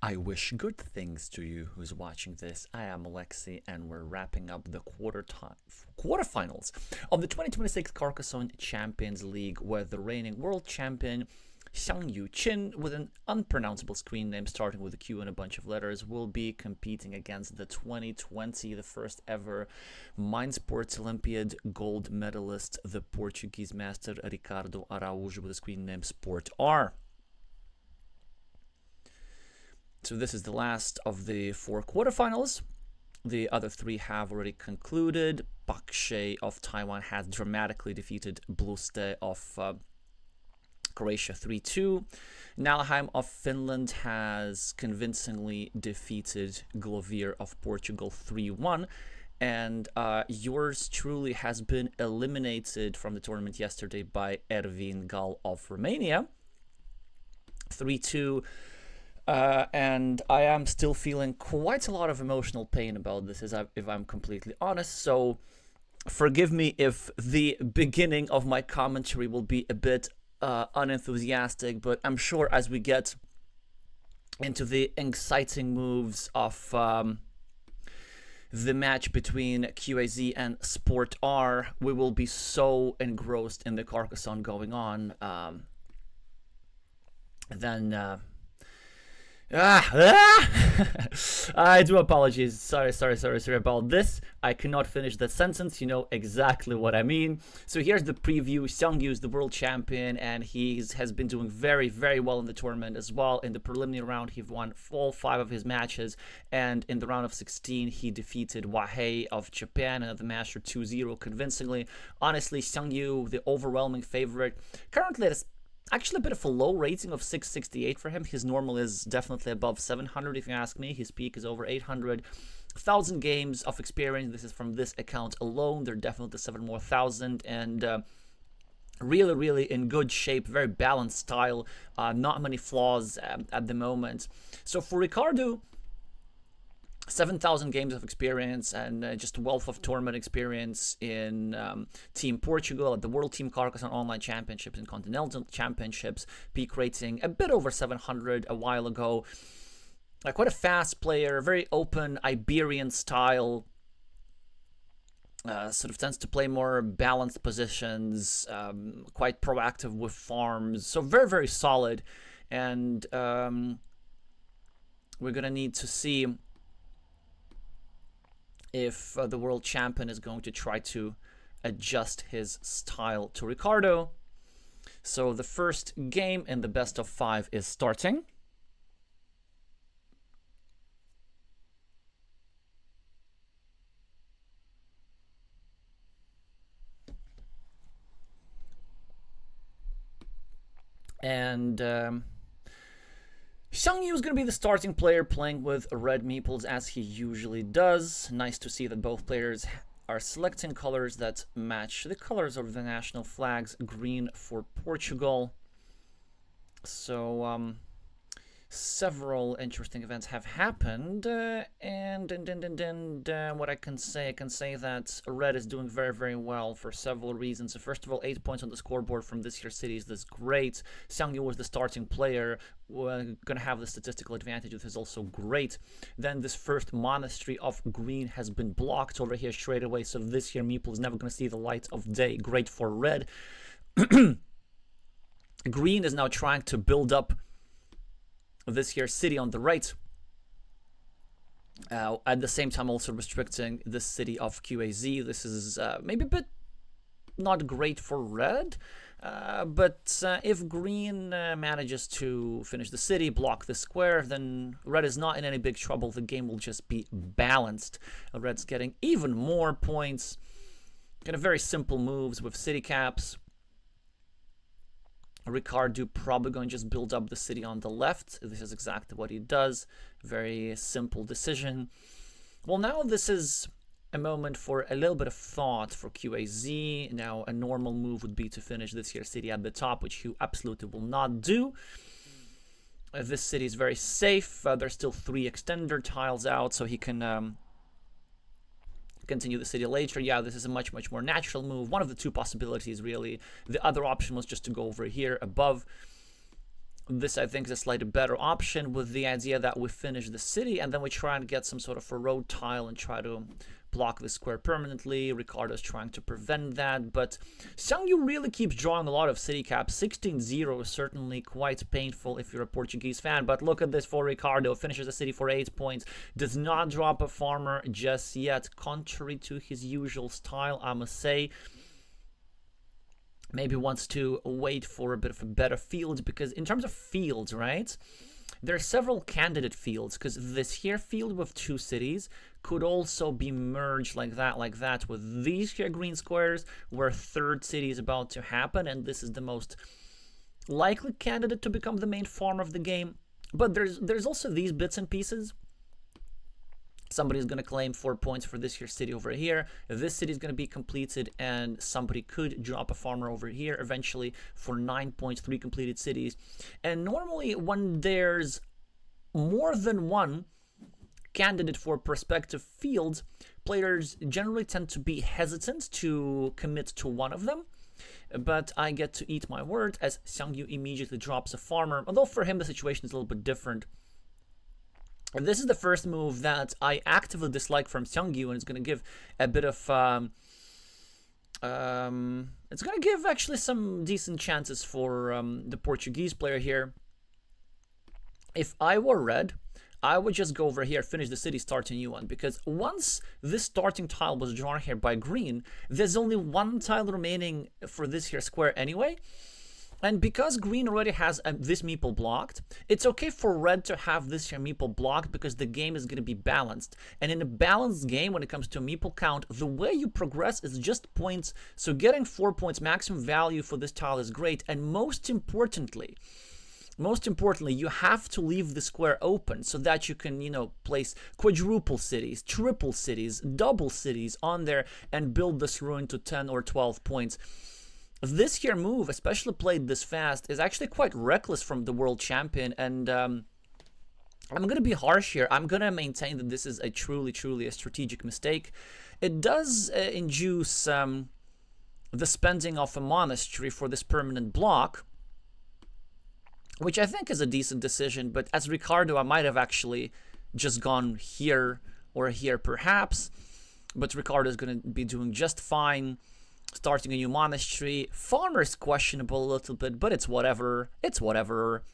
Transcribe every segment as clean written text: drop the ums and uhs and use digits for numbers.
I wish good things to you who's watching this. I am Alexey, and we're wrapping up the quarterfinals of the 2026 Carcassonne Champions League, where the reigning world champion Xiangyu Qin, with an unpronounceable screen name starting with a Q and a bunch of letters, will be competing against the 2020, the first ever Mind Sports Olympiad gold medalist, the Portuguese master Ricardo Araujo, with a screen name sportr. So this is the last of the 4 quarterfinals. The other 3 have already concluded. Pak Hsieh of Taiwan has dramatically defeated Bluste of Croatia 3-2. Nalheim of Finland has convincingly defeated Glovier of Portugal 3-1. And yours truly has been eliminated from the tournament yesterday by Ervin Gal of Romania 3-2. And I am still feeling quite a lot of emotional pain about this, if I'm completely honest. So forgive me if the beginning of my commentary will be a bit unenthusiastic, but I'm sure as we get into the exciting moves of the match between QAZ and sportr, we will be so engrossed in the Carcassonne going on, I do apologize. Sorry about this. I cannot finish that sentence. You know exactly what I mean. So here's the preview. Xiangyu is the world champion, and he has been doing very, very well in the tournament as well. In the preliminary round, he won all 5 of his matches, and in the round of 16, he defeated Wahei of Japan, another master, 2-0 convincingly. Honestly, Xiangyu, the overwhelming favorite, currently at actually a bit of a low rating of 668 for him. His normal is definitely above 700 if you ask me. His peak is over 800. 1,000 games of experience. This is from this account alone. They're definitely 7 more thousand, and really in good shape. Very balanced style. Not many flaws at the moment. So for Ricardo, 7,000 games of experience and just a wealth of tournament experience in Team Portugal at the World Team Carcassonne Online Championships and Continental Championships. Peak rating a bit over 700 a while ago. Quite a fast player, very open Iberian style. Sort of tends to play more balanced positions, quite proactive with farms. So very solid. And we're going to need to see if the world champion is going to try to adjust his style to Ricardo. So the first game in the best of 5 is starting. And Xiangyu is going to be the starting player, playing with red meeples as he usually does. Nice to see that both players are selecting colors that match the colors of the national flags. Green for Portugal. So several interesting events have happened, and what I can say that red is doing very well for several reasons. So first of all, 8 points on the scoreboard from this year's cities. That's great. Xiangyu was the starting player. We're gonna have the statistical advantage. This is also great. Then this first monastery of green has been blocked over here straight away, so this year Meeple is never gonna see the light of day. Great for red. Green is now trying to build up this here city on the right, at the same time also restricting the city of QAZ. This is maybe a bit not great for red, but if green manages to finish the city, block the square, then red is not in any big trouble. The game will just be balanced. Red's getting even more points. Kind of very simple moves with city caps. Ricardo probably going to just build up the city on the left. This is exactly what he does. Very simple decision. Well, now this is a moment for a little bit of thought for QAZ. Now, a normal move would be to finish this here city at the top, which he absolutely will not do. This city is very safe. There's still 3 extender tiles out, so he can continue the city later. Yeah, this is a much more natural move. One of the 2 possibilities, really. The other option was just to go over here above This, I think, is a slightly better option, with the idea that we finish the city and then we try and get some sort of a road tile and try to block the square permanently. Ricardo's trying to prevent that, but Xiangyu really keeps drawing a lot of city caps. 16-0 is certainly quite painful if you're a Portuguese fan, but look at this for Ricardo. Finishes the city for 8 points, does not drop a farmer just yet, contrary to his usual style, I must say. Maybe wants to wait for a bit of a better field, because in terms of fields, right, there are several candidate fields, because this here field with 2 cities could also be merged like that with these here green squares, where 3rd city is about to happen, and this is the most likely candidate to become the main farm of the game. But there's also these bits and pieces. Somebody's going to claim 4 points for this here city over here. This city is going to be completed, and somebody could drop a farmer over here eventually for 9 points, 3 completed cities. And normally when there's more than one candidate for prospective fields, players generally tend to be hesitant to commit to one of them. But I get to eat my word as Xiangyu immediately drops a farmer, although for him the situation is a little bit different. This is the first move that I actively dislike from Xiangyu, and it's going to give a bit of it's going to give actually some decent chances for the Portuguese player here. If I were red, I would just go over here, finish the city, start a new one, because once this starting tile was drawn here by green, there's only 1 tile remaining for this here square anyway. And because green already has this meeple blocked, it's okay for red to have this here meeple blocked, because the game is going to be balanced. And in a balanced game, when it comes to meeple count, the way you progress is just points. So getting 4 points maximum value for this tile is great. And most importantly, you have to leave the square open so that you can, you know, place quadruple cities, triple cities, double cities on there and build this ruin to 10 or 12 points. This here move, especially played this fast, is actually quite reckless from the world champion, and I'm going to be harsh here. I'm going to maintain that this is a truly a strategic mistake. It does induce the spending of a monastery for this permanent block, which I think is a decent decision, but as Ricardo, I might have actually just gone here or here perhaps, but Ricardo is going to be doing just fine. Starting a new monastery. Farmer is questionable a little bit, but it's whatever. It's whatever.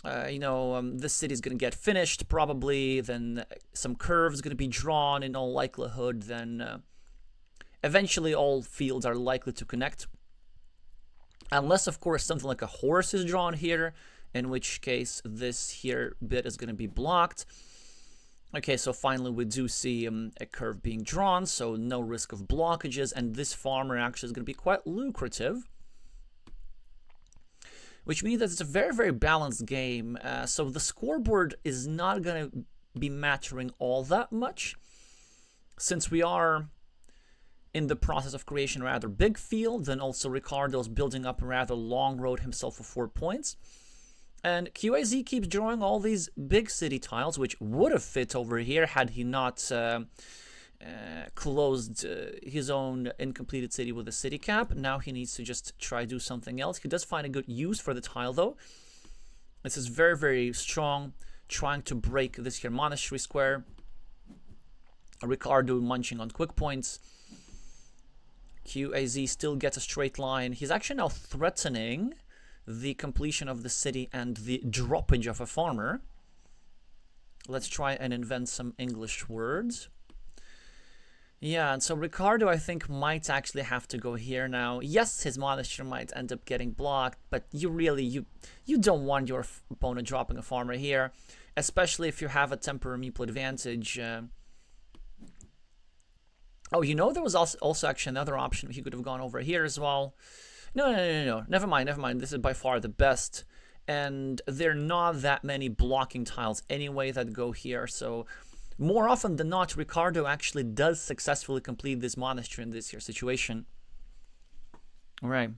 This city is going to get finished probably. Then some curves going to be drawn in all likelihood. Then eventually all fields are likely to connect. Unless, of course, something like a horse is drawn here, in which case this here bit is going to be blocked. Okay, so finally we do see a curve being drawn, so no risk of blockages, and this farmer actually is going to be quite lucrative. Which means that it's a very balanced game, so the scoreboard is not going to be mattering all that much, since we are in the process of creation a rather big field, and also Ricardo's building up a rather long road himself for 4 points. And QAZ keeps drawing all these big city tiles, which would have fit over here had he not closed his own incompleted city with a city cap. Now he needs to just try do something else. He does find a good use for the tile, though. This is very strong, trying to break this here monastery square. Ricardo munching on quick points. QAZ still gets a straight line. He's actually now threatening the completion of the city and the droppage of a farmer. Let's try and invent some English words. Yeah, and so Ricardo, I think, might actually have to go here now. Yes, his monastery might end up getting blocked, but you don't want your opponent dropping a farmer here, especially if you have a temporary meeple advantage. Oh, there was also actually another option. He could have gone over here as well. No. Never mind. This is by far the best. And there are not that many blocking tiles anyway that go here. So more often than not, Ricardo actually does successfully complete this monastery in this here situation. All right.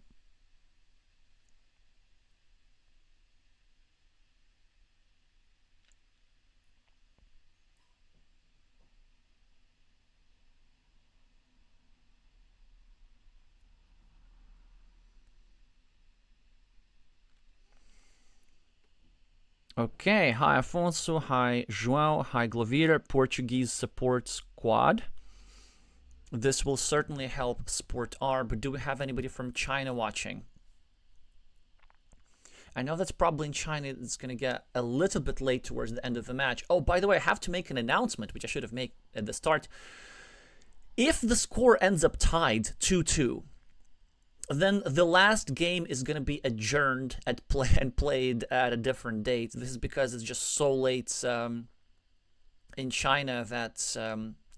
Okay, hi Afonso, hi João, hi Glovira, Portuguese support squad. This will certainly help sportr, but do we have anybody from China watching? I know that's probably in China. It's going to get a little bit late towards the end of the match. Oh, by the way, I have to make an announcement, which I should have made at the start. If the score ends up tied 2-2, then the last game is going to be adjourned and played at a different date. This is because it's just so late in China that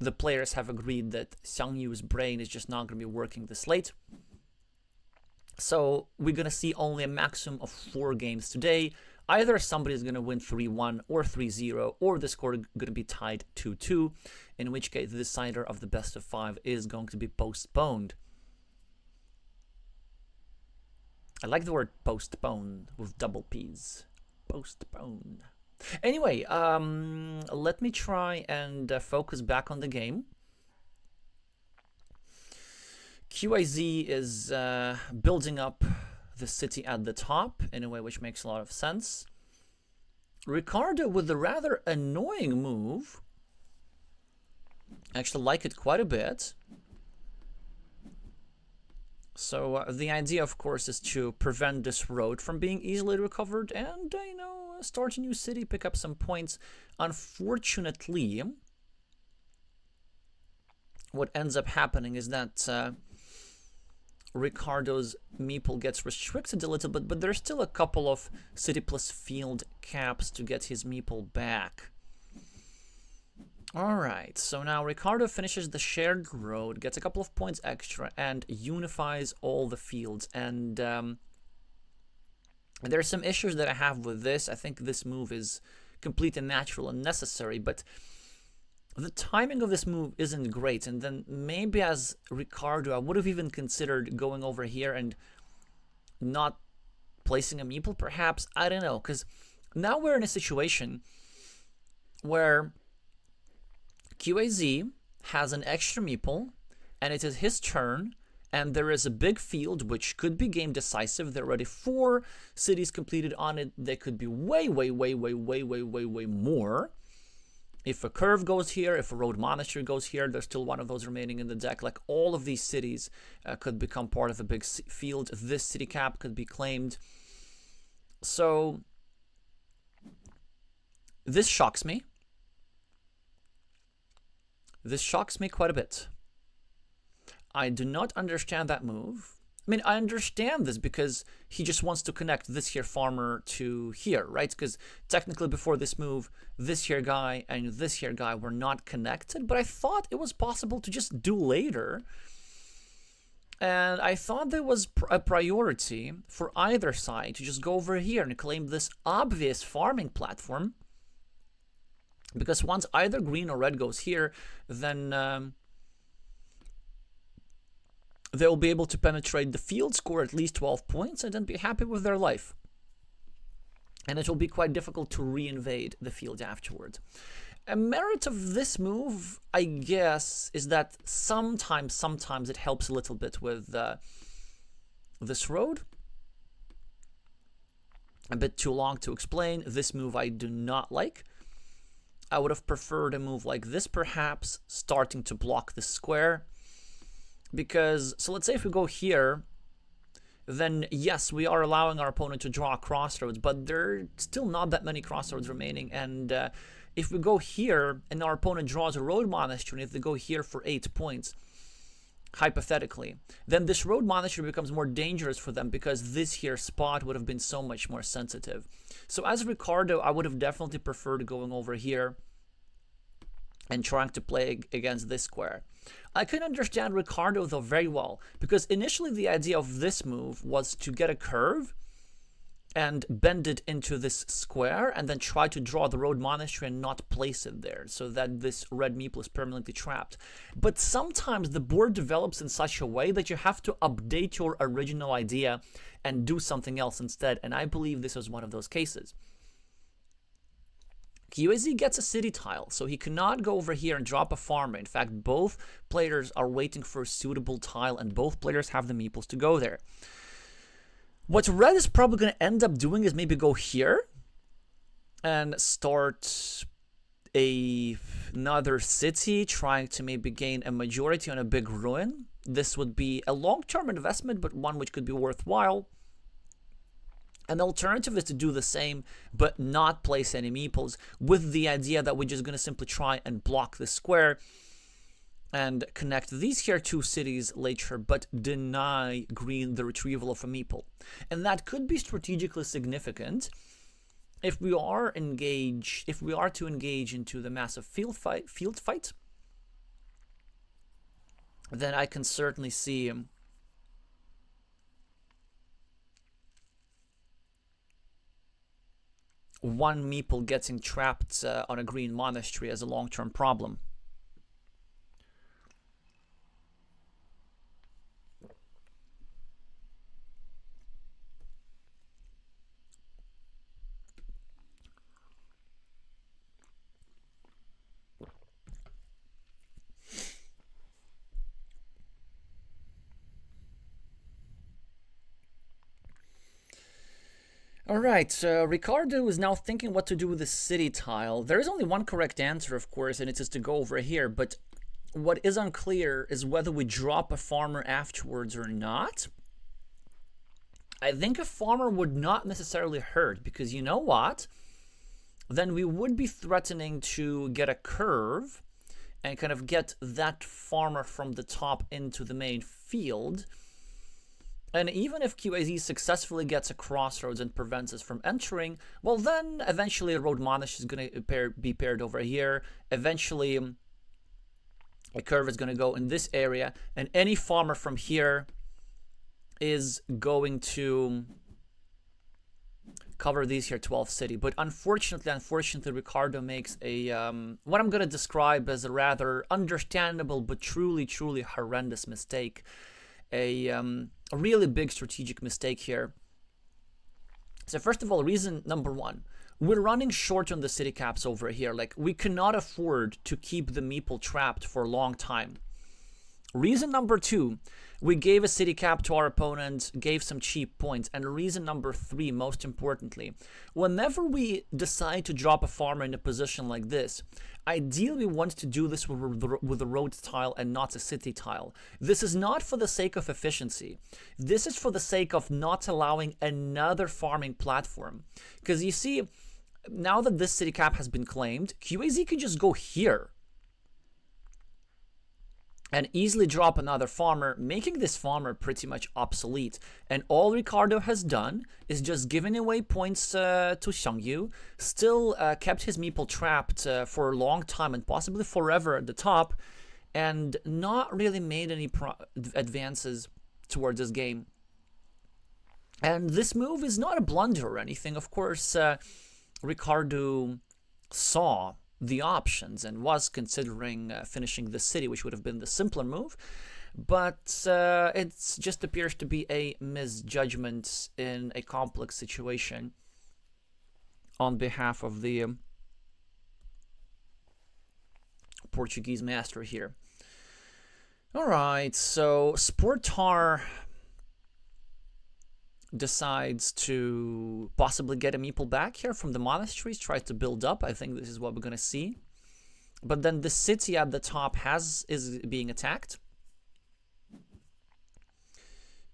the players have agreed that Xiangyu's brain is just not going to be working this late. So we're going to see only a maximum of 4 games today. Either somebody's going to win 3-1 or 3-0, or the score is going to be tied 2-2, in which case the decider of the best of 5 is going to be postponed. I like the word postpone with double P's. Postpone. Anyway, let me try and focus back on the game. QIZ is building up the city at the top in a way which makes a lot of sense. Ricardo with a rather annoying move. I actually like it quite a bit. So the idea, of course, is to prevent this road from being easily recovered and, you know, start a new city, pick up some points. Unfortunately, what ends up happening is that Ricardo's meeple gets restricted a little bit, but there's still a couple of city plus field caps to get his meeple back. Alright, so now Ricardo finishes the shared road, gets a couple of points extra, and unifies all the fields. And there's some issues that I have with this. I think this move is complete and natural and necessary, but the timing of this move isn't great. And then maybe as Ricardo, I would have even considered going over here and not placing a meeple, perhaps. I don't know, because now we're in a situation where QAZ has an extra meeple, and it is his turn, and there is a big field which could be game decisive. There are already 4 cities completed on it. There could be way more. If a curve goes here, if a road monastery goes here, there's still one of those remaining in the deck. Like, all of these cities could become part of a big field. This city cap could be claimed. So this shocks me. This shocks me quite a bit. I do not understand that move. I mean, I understand this because he just wants to connect this here farmer to here, right? Because technically before this move, this here guy and this here guy were not connected, but I thought it was possible to just do later. And I thought there was a priority for either side to just go over here and claim this obvious farming platform. Because once either green or red goes here, then they'll be able to penetrate the field, score at least 12 points, and then be happy with their life. And it will be quite difficult to reinvade the field afterwards. A merit of this move, I guess, is that sometimes it helps a little bit with this road. A bit too long to explain. This move I do not like. I would have preferred a move like this, perhaps, starting to block the square. Because, so let's say if we go here, then yes, we are allowing our opponent to draw crossroads, but there are still not that many crossroads remaining. And if we go here and our opponent draws a road monastery, and if they go here for 8 points, hypothetically, then this road monastery becomes more dangerous for them because this here spot would have been so much more sensitive. So as Ricardo, I would have definitely preferred going over here and trying to play against this square. I can understand Ricardo though very well, because initially the idea of this move was to get a curve and bend it into this square and then try to draw the road monastery and not place it there so that this red meeple is permanently trapped. But sometimes the board develops in such a way that you have to update your original idea and do something else instead, and I believe this was one of those cases. QAZ gets a city tile, so he cannot go over here and drop a farmer. In fact, both players are waiting for a suitable tile, and both players have the meeples to go there. What red is probably going to end up doing is maybe go here and start another city, trying to maybe gain a majority on a big ruin. This would be a long-term investment, but one which could be worthwhile. An alternative is to do the same, but not place any meeples, with the idea that we're just going to simply try and block the square and connect these here two cities later, but deny green the retrieval of a meeple. And that could be strategically significant if we are to engage into the massive field fight. Then I can certainly see one meeple getting trapped on a green monastery as a long-term problem. Alright, Ricardo is now thinking what to do with the city tile. There is only one correct answer, of course, and it is to go over here, but what is unclear is whether we drop a farmer afterwards or not. I think a farmer would not necessarily hurt, because you know what? Then we would be threatening to get a curve and kind of get that farmer from the top into the main field. And even if QAZ successfully gets a crossroads and prevents us from entering, well, then eventually a road monastery is going to be paired over here. Eventually, a curve is going to go in this area, and any farmer from here is going to cover these here 12 city. But unfortunately, Ricardo makes a what I'm going to describe as a rather understandable but truly horrendous mistake. A really big strategic mistake here. So first of all, reason number one, we're running short on the city caps over here. Like, we cannot afford to keep the meeple trapped for a long time. Reason number two, we gave a city cap to our opponent, gave some cheap points. And reason number three, most importantly, whenever we decide to drop a farmer in a position like this, ideally we want to do this with a road tile and not a city tile. This is not for the sake of efficiency. This is for the sake of not allowing another farming platform. Because you see, now that this city cap has been claimed, QAZ can just go here and easily drop another farmer, making this farmer pretty much obsolete. And all Ricardo has done is just giving away points to Xiangyu, still kept his meeple trapped for a long time and possibly forever at the top, and not really made any advances towards this game. And this move is not a blunder or anything. Of course, Ricardo saw the options and was considering finishing the city, which would have been the simpler move, but it just appears to be a misjudgment in a complex situation on behalf of the Portuguese master here. Alright, so sportr decides to possibly get a meeple back here from the monasteries, tries to build up. I think this is what we're going to see. But then the city at the top is being attacked.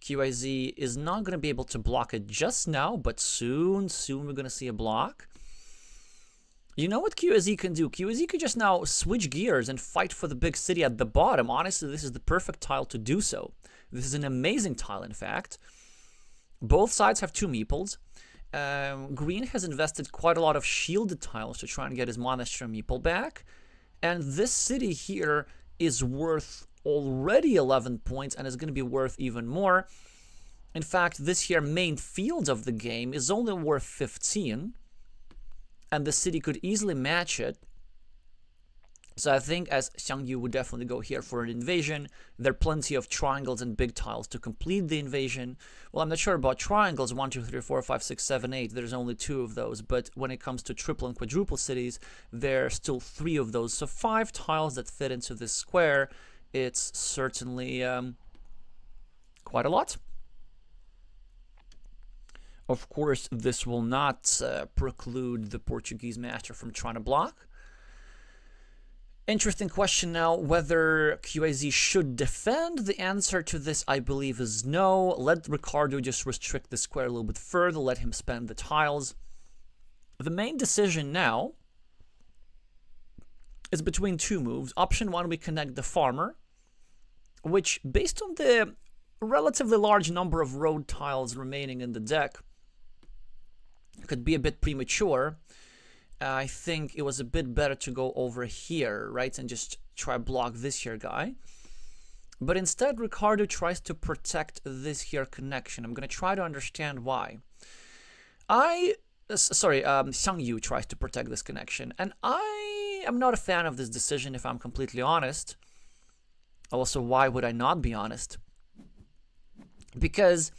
QAZ is not going to be able to block it just now, but soon we're going to see a block. You know what QAZ can do? QAZ could just now switch gears and fight for the big city at the bottom. Honestly, this is the perfect tile to do so. This is an amazing tile, in fact. Both sides have two meeples. Green has invested quite a lot of shielded tiles to try and get his monastery meeple back. And this city here is worth already 11 points and is going to be worth even more. In fact, this here main field of the game is only worth 15. And the city could easily match it. So I think as Xiangyu would definitely go here for an invasion. There are plenty of triangles and big tiles to complete the invasion. Well, I'm not sure about triangles, 1, 2, 3, 4, 5, 6, 7, 8. There's only 2 of those. But when it comes to triple and quadruple cities, there are still 3 of those. So 5 tiles that fit into this square. It's certainly quite a lot. Of course, this will not preclude the Portuguese master from trying to block. Interesting question now, whether QAZ should defend. The answer to this, I believe, is no. Let Ricardo just restrict the square a little bit further, let him spend the tiles. The main decision now is between two moves. Option one, we connect the farmer, which, based on the relatively large number of road tiles remaining in the deck, could be a bit premature. I think it was a bit better to go over here, right, and just try block this here guy. But instead, Ricardo tries to protect this here connection. I'm going to try to understand why. Xiangyu tries to protect this connection, and I am not a fan of this decision, if I'm completely honest. Also, why would I not be honest? Because,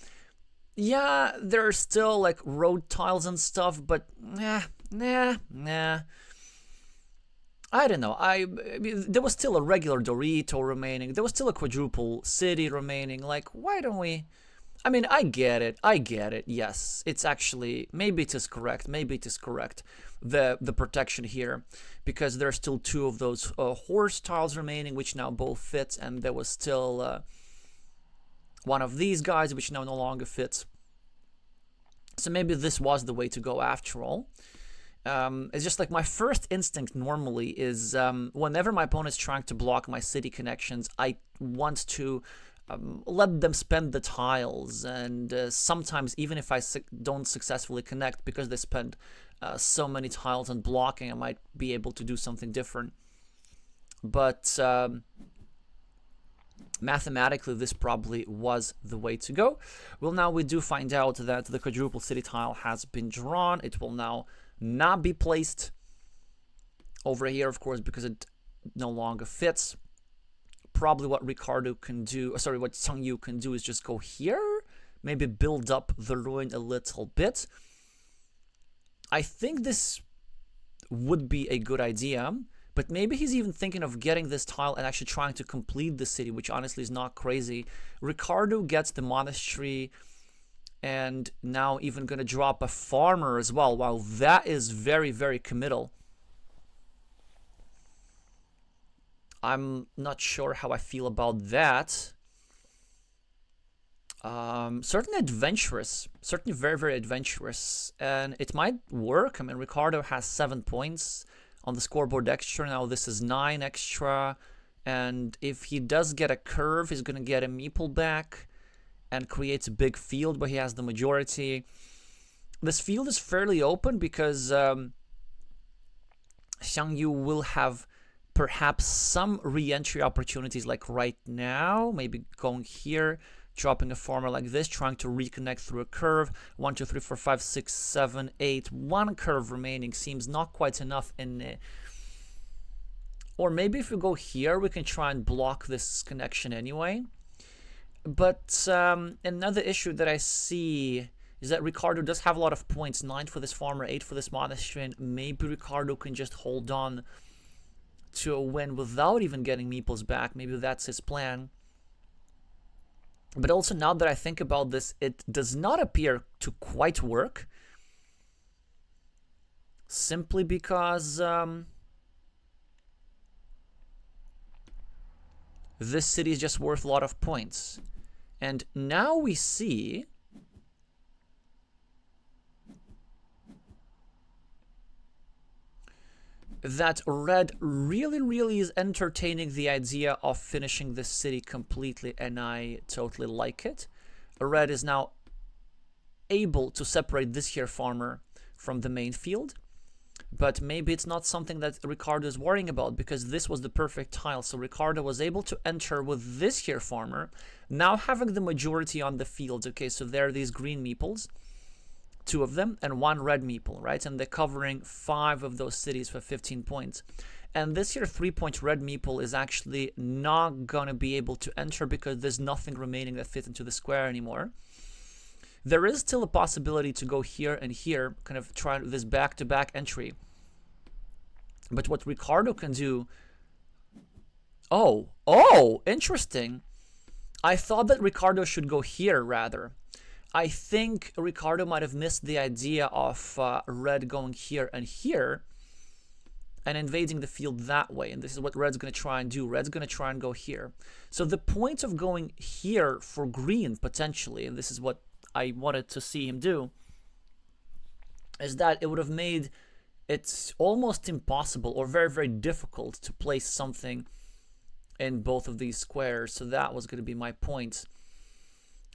yeah, there are still, like, road tiles and stuff, but nah. I don't know. I mean, there was still a regular Dorito remaining. There was still a quadruple city remaining. Like, why don't we... I mean, I get it. Yes, it's actually... Maybe it is correct. The protection here. Because there are still two of those horse tiles remaining, which now both fit. And there was still one of these guys, which now no longer fits. So maybe this was the way to go after all. It's just like my first instinct normally is whenever my opponent's trying to block my city connections, I want to let them spend the tiles. And sometimes, even if I don't successfully connect, because they spend so many tiles on blocking, I might be able to do something different. But mathematically, this probably was the way to go. Well, now we do find out that the quadruple city tile has been drawn. It will now not be placed over here, of course, because it no longer fits. Probably what Ricardo can do, what Xiangyu can do is just go here, maybe build up the ruin a little bit. I think this would be a good idea, but maybe he's even thinking of getting this tile and actually trying to complete the city, which honestly is not crazy. Ricardo gets the monastery, and now even going to drop a farmer as well. Wow, that is very, very committal. I'm not sure how I feel about that. Certainly adventurous. Certainly very, very adventurous. And it might work. I mean, Ricardo has 7 points on the scoreboard extra. Now this is 9 extra. And if he does get a curve, he's going to get a meeple back and creates a big field where he has the majority. This field is fairly open because Xiangyu will have perhaps some re-entry opportunities, like right now, maybe going here, dropping a farmer like this, trying to reconnect through a curve. 1, 2, 3, 4, 5, 6, 7, 8. One curve remaining seems not quite enough in... Or maybe if we go here, we can try and block this connection anyway. But another issue that I see is that Ricardo does have a lot of points. 9 for this farmer, 8 for this monastery, and maybe Ricardo can just hold on to a win without even getting meeples back. Maybe that's his plan. But also, now that I think about this, it does not appear to quite work. Simply because this city is just worth a lot of points. And now we see that Red really is entertaining the idea of finishing this city completely, and I totally like it. Red is now able to separate this here farmer from the main field, but maybe it's not something that Ricardo is worrying about, because this was the perfect tile. So Ricardo was able to enter with this here farmer, now having the majority on the field. Okay, so there are these green meeples, 2 of them, and 1 red meeple, right? And they're covering 5 of those cities for 15 points. And this here 3-point red meeple is actually not gonna be able to enter because there's nothing remaining that fits into the square anymore. There is still a possibility to go here and here, kind of try this back-to-back entry. But what Ricardo can do... Oh, interesting. I thought that Ricardo should go here, rather. I think Ricardo might have missed the idea of red going here and here and invading the field that way. And this is what red's going to try and do. Red's going to try and go here. So the point of going here for green, potentially, and this is what I wanted to see him do, is that it would have made it almost impossible or very, very difficult to place something in both of these squares. So that was going to be my point.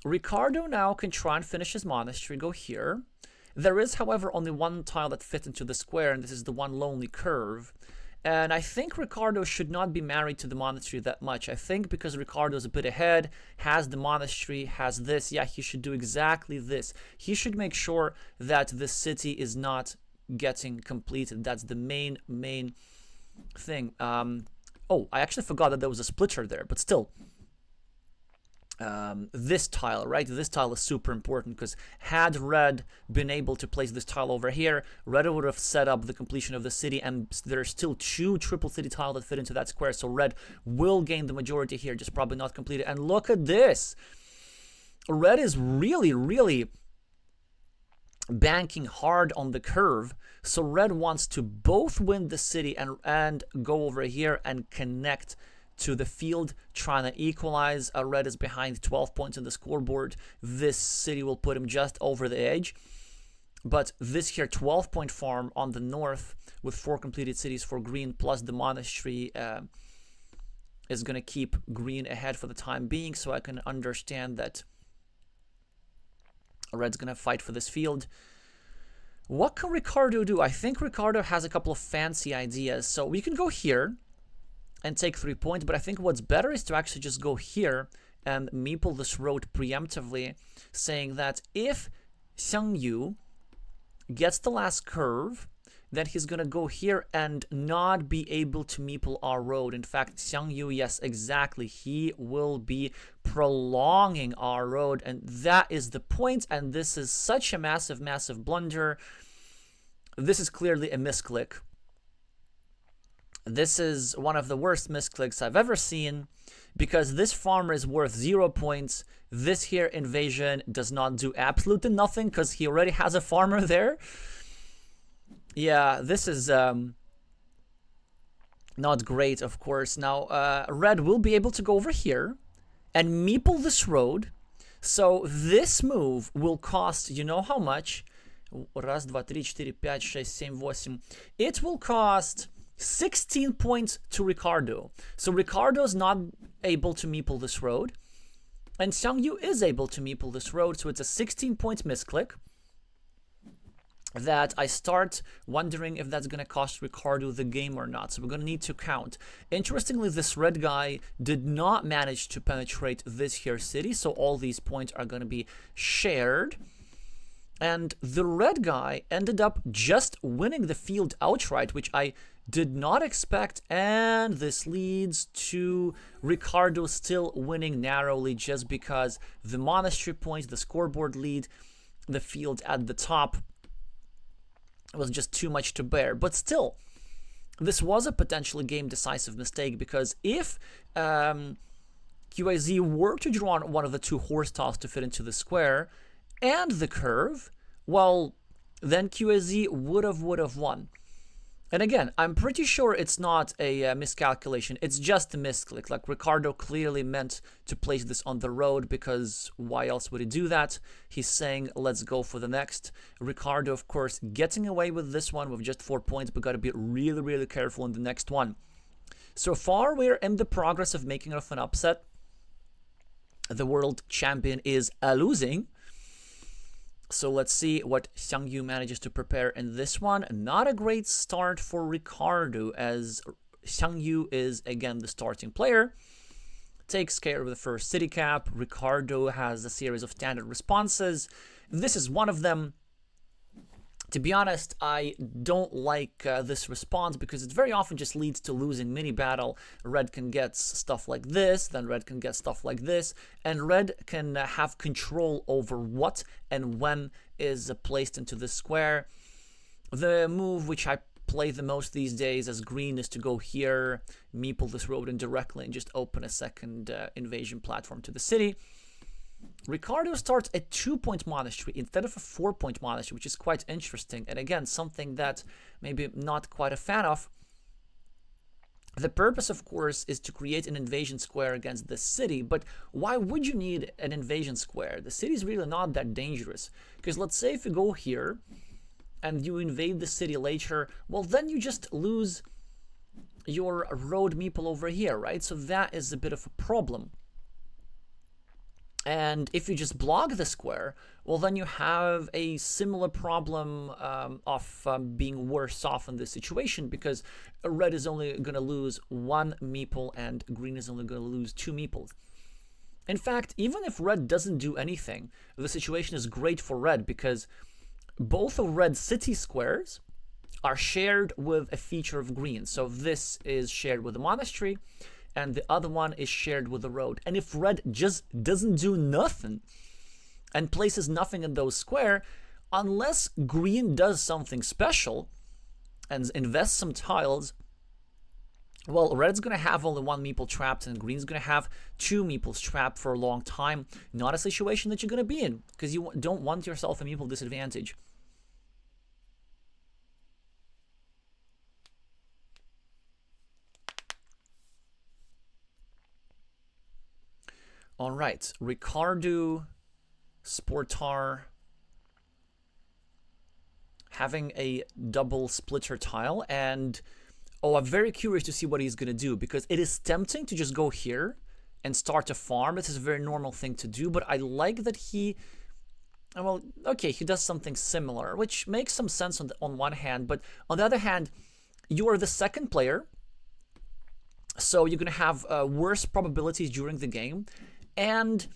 Ricardo now can try and finish his monastery, go here. There is, however, only one tile that fits into the square, and this is the one lonely curve. And I think Ricardo should not be married to the monastery that much. I think because Ricardo's a bit ahead, has the monastery, has this, yeah, he should do exactly this. He should make sure that the city is not getting completed. That's the main thing. Oh, I actually forgot that there was a splitter there, but still. This tile, right? This tile is super important because had red been able to place this tile over here, red would have set up the completion of the city, and there are still 2 triple city tiles that fit into that square, so red will gain the majority here, just probably not completed. And look at this! Red is really banking hard on the curve, so red wants to both win the city and go over here and connect to the field, trying to equalize. Red is behind 12 points in the scoreboard. This city will put him just over the edge. But this here 12-point farm on the north with 4 completed cities for green plus the monastery is going to keep green ahead for the time being. So I can understand that red's going to fight for this field. What can Ricardo do? I think Ricardo has a couple of fancy ideas. So we can go here and take 3 points, but I think what's better is to actually just go here and meeple this road preemptively, saying that if Xiangyu gets the last curve, then he's gonna go here and not be able to meeple our road. In fact, Xiangyu, yes, exactly, he will be prolonging our road, and that is the point, and this is such a massive blunder. This is clearly a misclick. This is one of the worst misclicks I've ever seen, because this farmer is worth 0 points. This here invasion does not do absolutely nothing because he already has a farmer there. Yeah, this is not great, of course. Now, red will be able to go over here and meeple this road. So this move will cost, you know how much? Раз, два, три, четыре, пять, шесть, семь, восемь. It will cost 16 points to Ricardo. So Ricardo's not able to meeple this road, and Xiangyu is able to meeple this road, so it's a 16-point misclick that I start wondering if that's going to cost Ricardo the game or not. So we're going to need to count. Interestingly, this red guy did not manage to penetrate this here city, so all these points are going to be shared. And the red guy ended up just winning the field outright, which I did not expect, and this leads to Ricardo still winning narrowly just because the monastery points, the scoreboard lead, the field at the top was just too much to bear. But still, this was a potentially game decisive mistake, because if QAZ were to draw on one of the 2 horse tiles to fit into the square and the curve, well, then QAZ would have won. And again, I'm pretty sure it's not a miscalculation. It's just a misclick. Like, Ricardo clearly meant to place this on the road, because why else would he do that? He's saying, let's go for the next. Ricardo, of course, getting away with this one with just 4 points, but got to be really careful in the next one. So far, we're in the progress of making it an upset. The world champion is losing. So let's see what Xiangyu manages to prepare in this one. Not a great start for Ricardo, as Xiangyu is again the starting player. Takes care of the first city cap. Ricardo has a series of standard responses. This is one of them. To be honest, I don't like this response, because it very often just leads to losing mini battle. Red can get stuff like this, then red can get stuff like this, and red can have control over what and when is placed into the square. The move which I play the most these days as green is to go here, meeple this road indirectly, and just open a second invasion platform to the city. Ricardo starts a 2-point monastery instead of a 4-point monastery, which is quite interesting. And again, something that maybe not quite a fan of. The purpose, of course, is to create an invasion square against the city, but why would you need an invasion square? The city is really not that dangerous, because let's say if you go here and you invade the city later, well, then you just lose your road meeple over here, right? So that is a bit of a problem. And if you just block the square, well, then you have a similar problem of being worse off in this situation, because red is only going to lose 1 meeple and green is only going to lose 2 meeples. In fact, even if red doesn't do anything, the situation is great for red, because both of red's city squares are shared with a feature of green. So this is shared with the monastery, and the other one is shared with the road. And if red just doesn't do nothing and places nothing in those square, unless green does something special and invests some tiles, well, red's going to have only 1 meeple trapped and green's going to have 2 meeples trapped for a long time. Not a situation that you're going to be in, because you don't want yourself a meeple disadvantage. All right, Ricardo, sportr, having a double splitter tile, and I'm very curious to see what he's going to do, because it is tempting to just go here and start a farm. This is a very normal thing to do, but I like that he, well, okay, he does something similar, which makes some sense on one hand, but on the other hand, you are the second player, so you're going to have worse probabilities during the game. And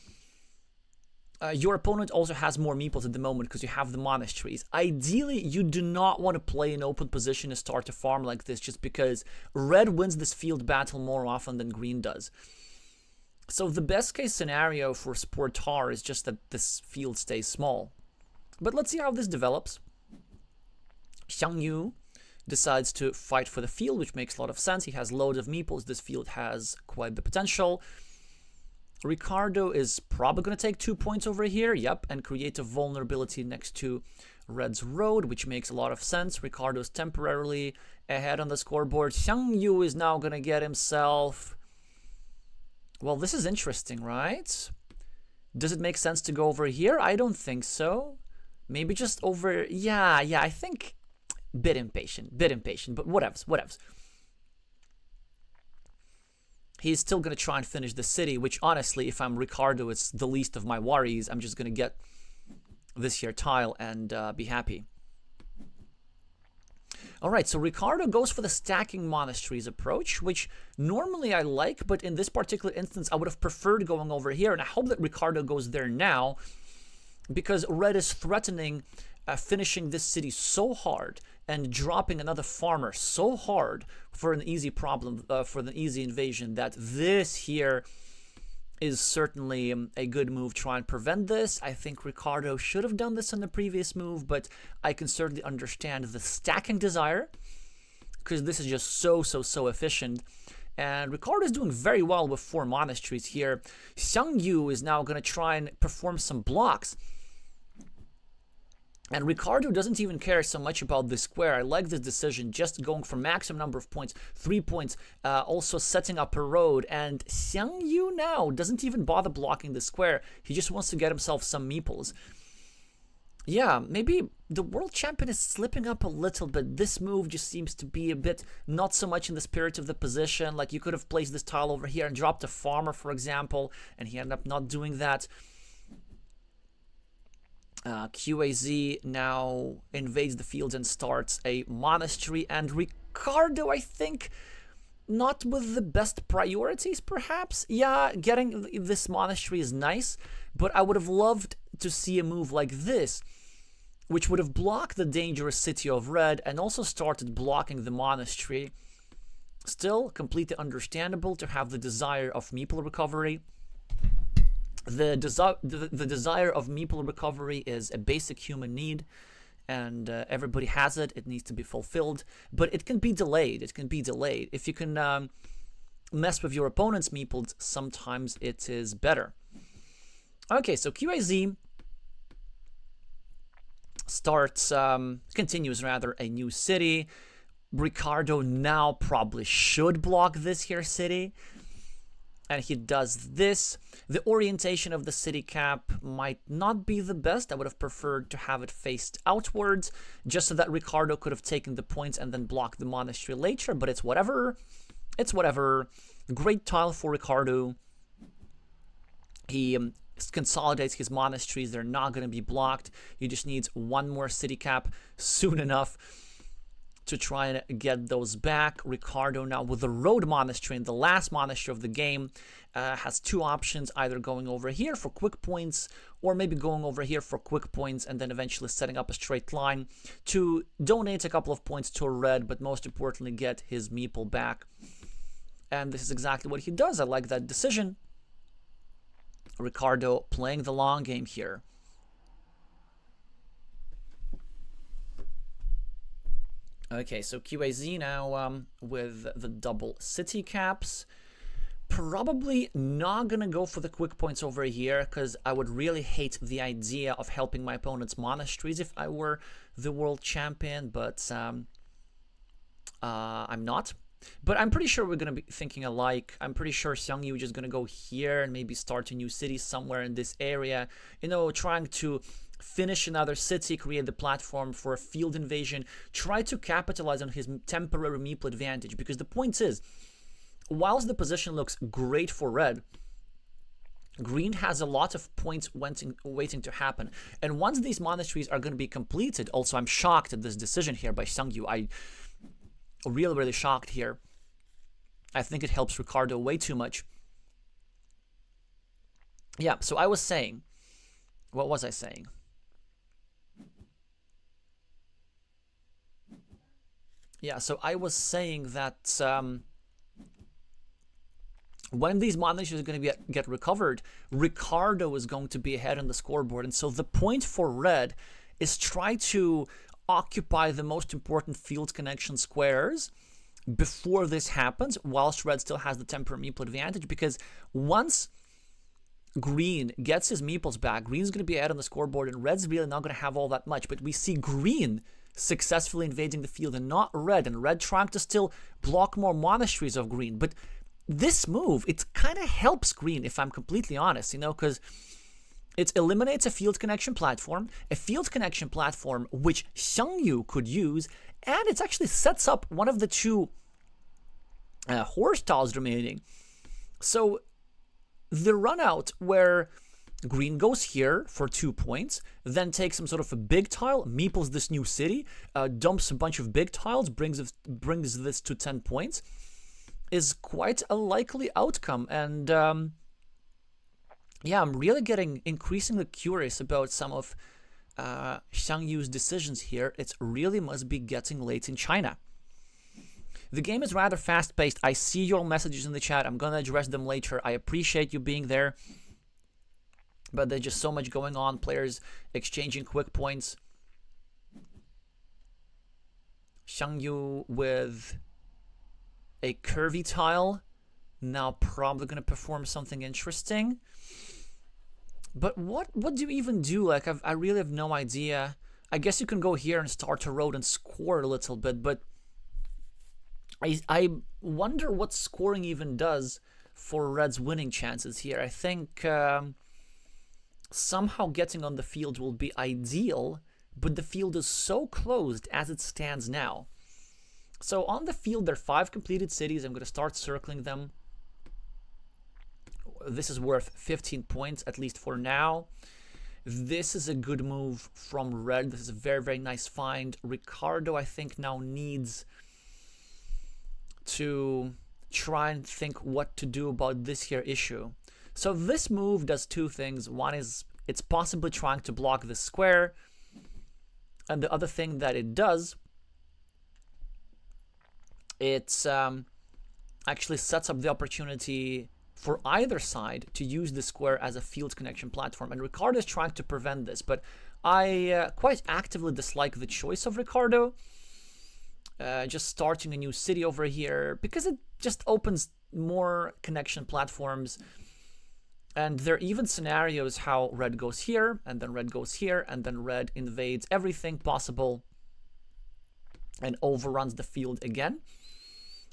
your opponent also has more meeples at the moment because you have the monasteries. Ideally, you do not want to play an open position and start a farm like this, just because red wins this field battle more often than green does. So the best case scenario for sportr is just that this field stays small. But let's see how this develops. Xiangyu decides to fight for the field, which makes a lot of sense. He has loads of meeples. This field has quite the potential. Ricardo is probably going to take 2 points over here, yep, and create a vulnerability next to red's road, which makes a lot of sense. Ricardo's temporarily ahead on the scoreboard. Xiangyu is now going to get himself... Well, this is interesting, right? Does it make sense to go over here? I don't think so. Maybe just over... Yeah, I think... Bit impatient, but whatevs. He's still going to try and finish the city, which honestly, if I'm Ricardo, it's the least of my worries. I'm just going to get this here tile and be happy. Alright, so Ricardo goes for the stacking monasteries approach, which normally I like, but in this particular instance, I would have preferred going over here, and I hope that Ricardo goes there now, because red is threatening finishing this city so hard and dropping another farmer so hard for an easy problem, for the easy invasion, that this here is certainly a good move. Try and prevent this. I think Ricardo should have done this in the previous move, but I can certainly understand the stacking desire, because this is just so efficient. And Ricardo is doing very well with 4 monasteries here. Xiangyu is now going to try and perform some blocks. And Ricardo doesn't even care so much about the square. I like this decision, just going for maximum number of points, 3 points, also setting up a road. And Xiangyu now doesn't even bother blocking the square. He just wants to get himself some meeples. Yeah, maybe the world champion is slipping up a little bit. This move just seems to be a bit not so much in the spirit of the position. Like, you could have placed this tile over here and dropped a farmer, for example, and he ended up not doing that. QAZ now invades the fields and starts a monastery, and Ricardo, I think, not with the best priorities, perhaps. Yeah, getting this monastery is nice, but I would have loved to see a move like this, which would have blocked the dangerous city of red and also started blocking the monastery. Still, completely understandable to have the desire of meeple recovery. The desire of meeple recovery is a basic human need, and everybody has it. It needs to be fulfilled, but it can be delayed. If you can mess with your opponent's meeples, sometimes it is better. Okay, so QAZ continues rather, a new city. Ricardo now probably should block this here city. And he does this. The orientation of the city cap might not be the best. I would have preferred to have it faced outwards, just so that Ricardo could have taken the points and then blocked the monastery later, but it's whatever. It's whatever. Great tile for Ricardo. He consolidates his monasteries. They're not going to be blocked. He just needs one more city cap soon enough to try and get those back. Ricardo now with the road monastery, and the last monastery of the game, has two options, either going over here for quick points or maybe going over here for quick points and then eventually setting up a straight line to donate a couple of points to red, but most importantly get his meeple back. And this is exactly what he does. I like that decision. Ricardo playing the long game here. Okay, so QAZ now with the double city caps. Probably not going to go for the quick points over here, because I would really hate the idea of helping my opponent's monasteries if I were the world champion, but I'm not. But I'm pretty sure we're going to be thinking alike. I'm pretty sure Xiangyu is just going to go here and maybe start a new city somewhere in this area. You know, trying to finish another city, create the platform for a field invasion, try to capitalize on his temporary meeple advantage. Because the point is, whilst the position looks great for red, green has a lot of points waiting to happen. And once these monasteries are going to be completed, also I'm shocked at this decision here by Xiangyu. I really shocked here. I think it helps Ricardo way too much. Yeah, so I was saying, what was I saying? Yeah, so I was saying that when these monasteries are going to get recovered, Ricardo is going to be ahead on the scoreboard. And so the point for red is try to occupy the most important field connection squares before this happens, whilst red still has the temporary meeple advantage. Because once green gets his meeples back, green's going to be ahead on the scoreboard, and red's really not going to have all that much. But we see green successfully invading the field and not red, and red trying to still block more monasteries of green. But this move, it kind of helps green, if I'm completely honest, you know, because it eliminates a field connection platform which Xiangyu could use, and it actually sets up one of the two horse tiles remaining. So the run out where green goes here for 2 points, then takes some sort of a big tile, meeples this new city, dumps a bunch of big tiles, brings this to 10 points, is quite a likely outcome. And yeah, I'm really getting increasingly curious about some of Xiangyu's decisions here. It really must be getting late in China. The game is rather fast-paced. I see your messages in the chat. I'm going to address them later. I appreciate you being there. But there's just so much going on. Players exchanging quick points. Xiangyu with a curvy tile. Now probably going to perform something interesting. But what do you even do? Like, I really have no idea. I guess you can go here and start a road and score a little bit, but I wonder what scoring even does for red's winning chances here. I think somehow getting on the field will be ideal, but the field is so closed as it stands now. So on the field, there are 5 completed cities. I'm going to start circling them. This is worth 15 points, at least for now. This is a good move from red. This is a very nice find. Ricardo, I think, now needs to try and think what to do about this here issue. So this move does 2 things. One is it's possibly trying to block the square. And the other thing that it does, it's actually sets up the opportunity for either side to use the square as a field connection platform. And Ricardo is trying to prevent this, but I quite actively dislike the choice of Ricardo. Just starting a new city over here, because it just opens more connection platforms. And there are even scenarios how red goes here, and then red goes here, and then red invades everything possible and overruns the field again.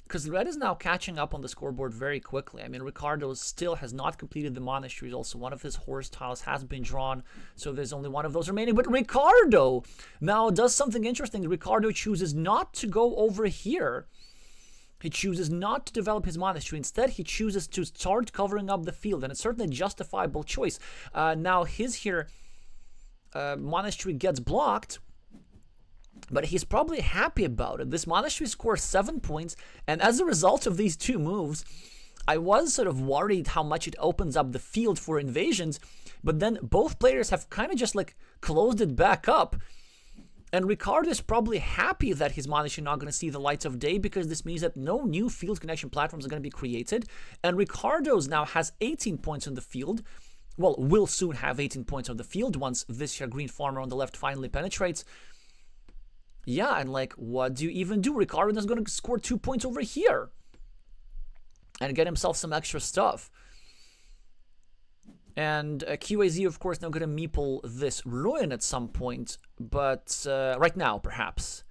Because red is now catching up on the scoreboard very quickly. I mean, Ricardo still has not completed the monasteries. Also, one of his horse tiles has been drawn, so there's only one of those remaining. But Ricardo now does something interesting. Ricardo chooses not to go over here. He chooses not to develop his monastery. Instead, he chooses to start covering up the field, and it's certainly a justifiable choice. Now, his here monastery gets blocked, but he's probably happy about it. This monastery scores 7 points, and as a result of these two moves, I was sort of worried how much it opens up the field for invasions, but then both players have kind of just like closed it back up. And Ricardo is probably happy that his monastery is not going to see the lights of day, because this means that no new field connection platforms are going to be created. And Ricardo's now has 18 points on the field. Well, will soon have 18 points on the field once this here green farmer on the left finally penetrates. Yeah, and like, what do you even do? Ricardo is going to score 2 points over here and get himself some extra stuff. And QAZ, of course, now going to meeple this ruin at some point, but right now, perhaps,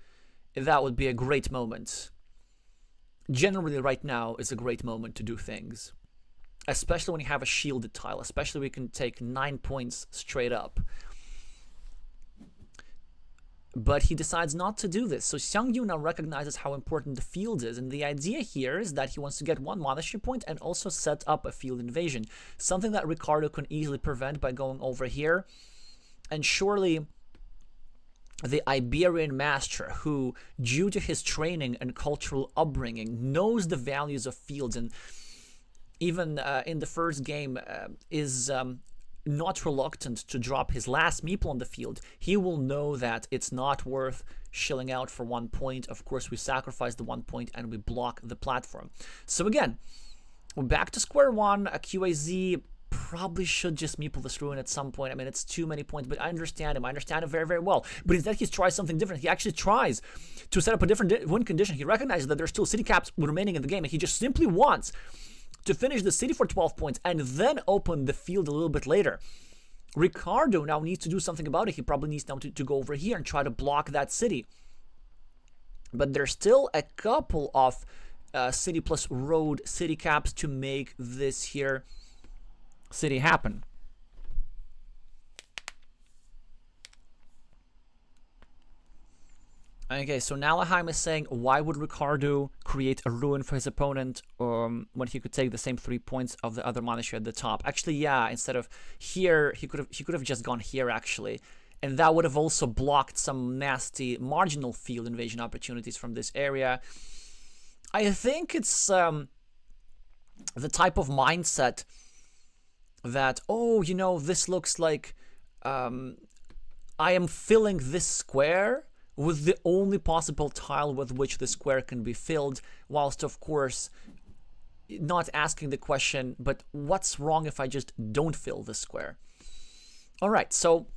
that would be a great moment. Generally, right now is a great moment to do things, especially when you have a shielded tile, especially when you can take 9 points straight up. But he decides not to do this. So Xiangyu now recognizes how important the field is, and the idea here is that he wants to get 1 monastery point and also set up a field invasion, something that Ricardo can easily prevent by going over here. And surely the Iberian master, who, due to his training and cultural upbringing, knows the values of fields, and even in the first game is not reluctant to drop his last meeple on the field. He will know that it's not worth shilling out for 1 point. Of course, we sacrifice the 1 point and we block the platform. So again, we're back to square one. A QAZ probably should just meeple this ruin at some point. I mean, it's too many points, but I understand him. I understand him very, very well. But instead, he tries something different. He actually tries to set up a different win condition. He recognizes that there's still city caps remaining in the game, and he just simply wants to finish the city for 12 points and then open the field a little bit later. Ricardo now needs to do something about it. He probably needs now to go over here and try to block that city. But there's still a couple of city plus road city caps to make this here city happen. Okay, so Nalaheim is saying, why would Ricardo create a ruin for his opponent when he could take the same 3 points of the other monastery at the top? Actually, yeah, instead of here, he could have just gone here, actually. And that would have also blocked some nasty marginal field invasion opportunities from this area. I think it's the type of mindset that, oh, you know, this looks like I am filling this square with the only possible tile with which the square can be filled, whilst, of course, not asking the question, but what's wrong if I just don't fill the square? All right, so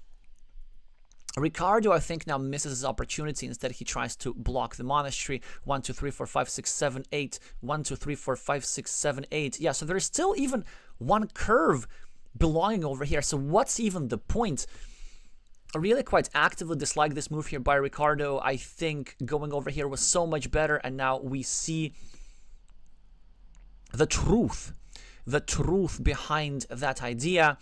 Ricardo, I think, now misses his opportunity. Instead, he tries to block the monastery. 1, 2, 3, 4, 5, 6, 7, 8. 1, 2, 3, 4, 5, 6, 7, 8. Yeah, so there's still even one curve belonging over here. So what's even the point? I really quite actively dislike this move here by Ricardo. I think going over here was so much better, and now we see the truth behind that idea.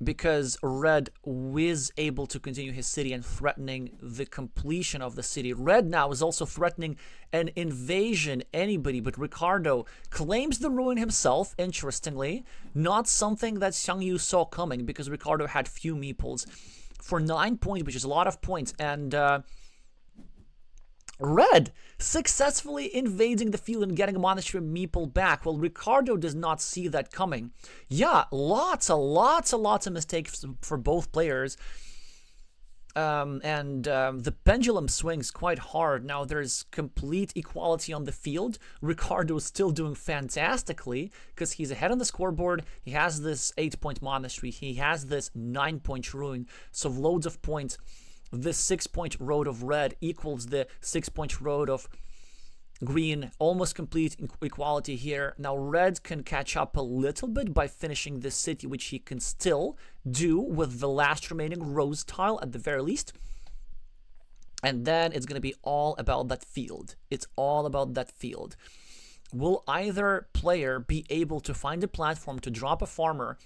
Because Red was able to continue his city and threatening the completion of the city. Red now is also threatening an invasion, anybody, but Ricardo claims the ruin himself, interestingly, not something that Xiangyu saw coming, because Ricardo had few meeples for 9 points, which is a lot of points, and Red successfully invading the field and getting a monastery meeple back. Well, Ricardo does not see that coming. Yeah, lots of mistakes for both players. The pendulum swings quite hard. Now there's complete equality on the field. Ricardo is still doing fantastically because he's ahead on the scoreboard. He has this 8-point monastery. He has this 9-point ruin. So loads of points. This 6-point road of Red equals the 6-point road of Green almost complete equality here. Now red can catch up a little bit by finishing this city, which he can still do with the last remaining rose tile at the very least. And then it's going to be all about that field. It's all about that field. Will either player be able to find a platform to drop a farmer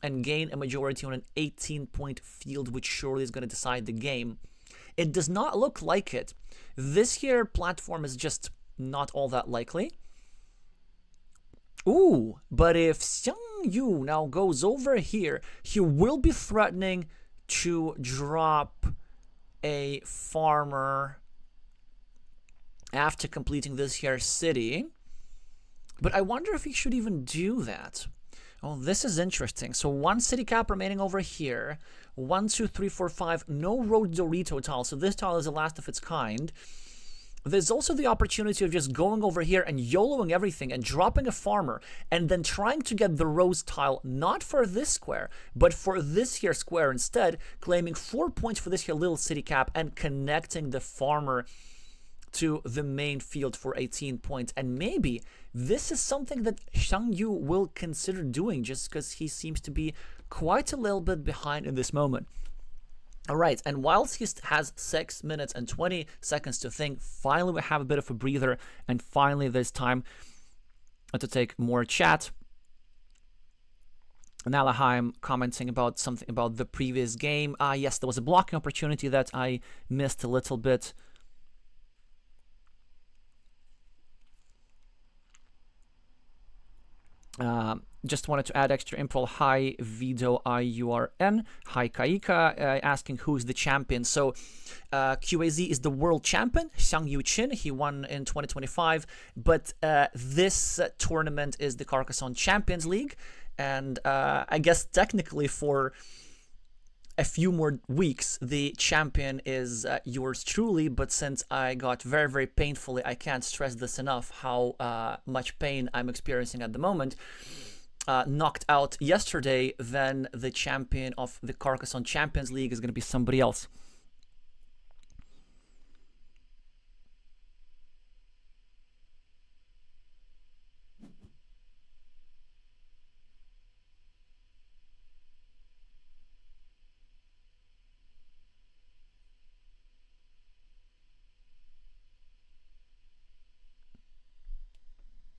and gain a majority on an 18-point field, which surely is going to decide the game? It does not look like it. This here platform is just not all that likely. Ooh, but if Xiangyu now goes over here, he will be threatening to drop a farmer after completing this here city. But I wonder if he should even do that. Oh, this is interesting. So one city cap remaining over here. 1, 2, 3, 4, 5. No road Dorito tile. So this tile is the last of its kind. There's also the opportunity of just going over here and YOLOing everything and dropping a farmer and then trying to get the rose tile not for this square, but for this here square instead, claiming 4 points for this here little city cap and connecting the farmer to the main field for 18 points. And maybe this is something that Xiangyu will consider doing just because he seems to be quite a little bit behind in this moment. All right, and whilst he has 6 minutes and 20 seconds to think, finally we have a bit of a breather, and finally there's time to take more chat. Nalaheim commenting about something about the previous game. Yes, there was a blocking opportunity that I missed a little bit. Just wanted to add extra info. Hi, Vido IURN. Hi, Kaika, asking who's the champion. So, QAZ is the world champion, Xiangyu Qin. He won in 2025. But this tournament is the Carcassonne Champions League. And I guess technically for a few more weeks, the champion is yours truly. But since I got very, very painfully, I can't stress this enough, how much pain I'm experiencing at the moment. Knocked out yesterday, then the champion of the Carcassonne Champions League is going to be somebody else.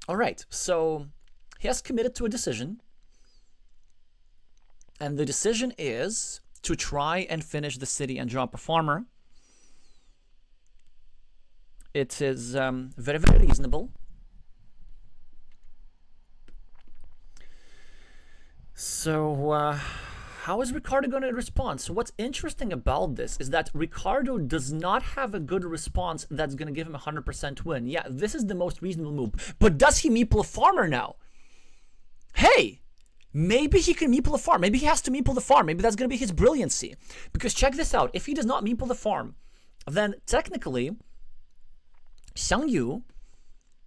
All right, so he has committed to a decision, and the decision is to try and finish the city and drop a farmer. It is very, very reasonable. So how is Ricardo going to respond? So what's interesting about this is that Ricardo does not have a good response that's going to give him a 100% win. Yeah, this is the most reasonable move. But does he meeple a farmer now? Hey, maybe he can meeple the farm. Maybe he has to meeple the farm. Maybe that's going to be his brilliancy. Because check this out. If he does not meeple the farm, then technically, Xiangyu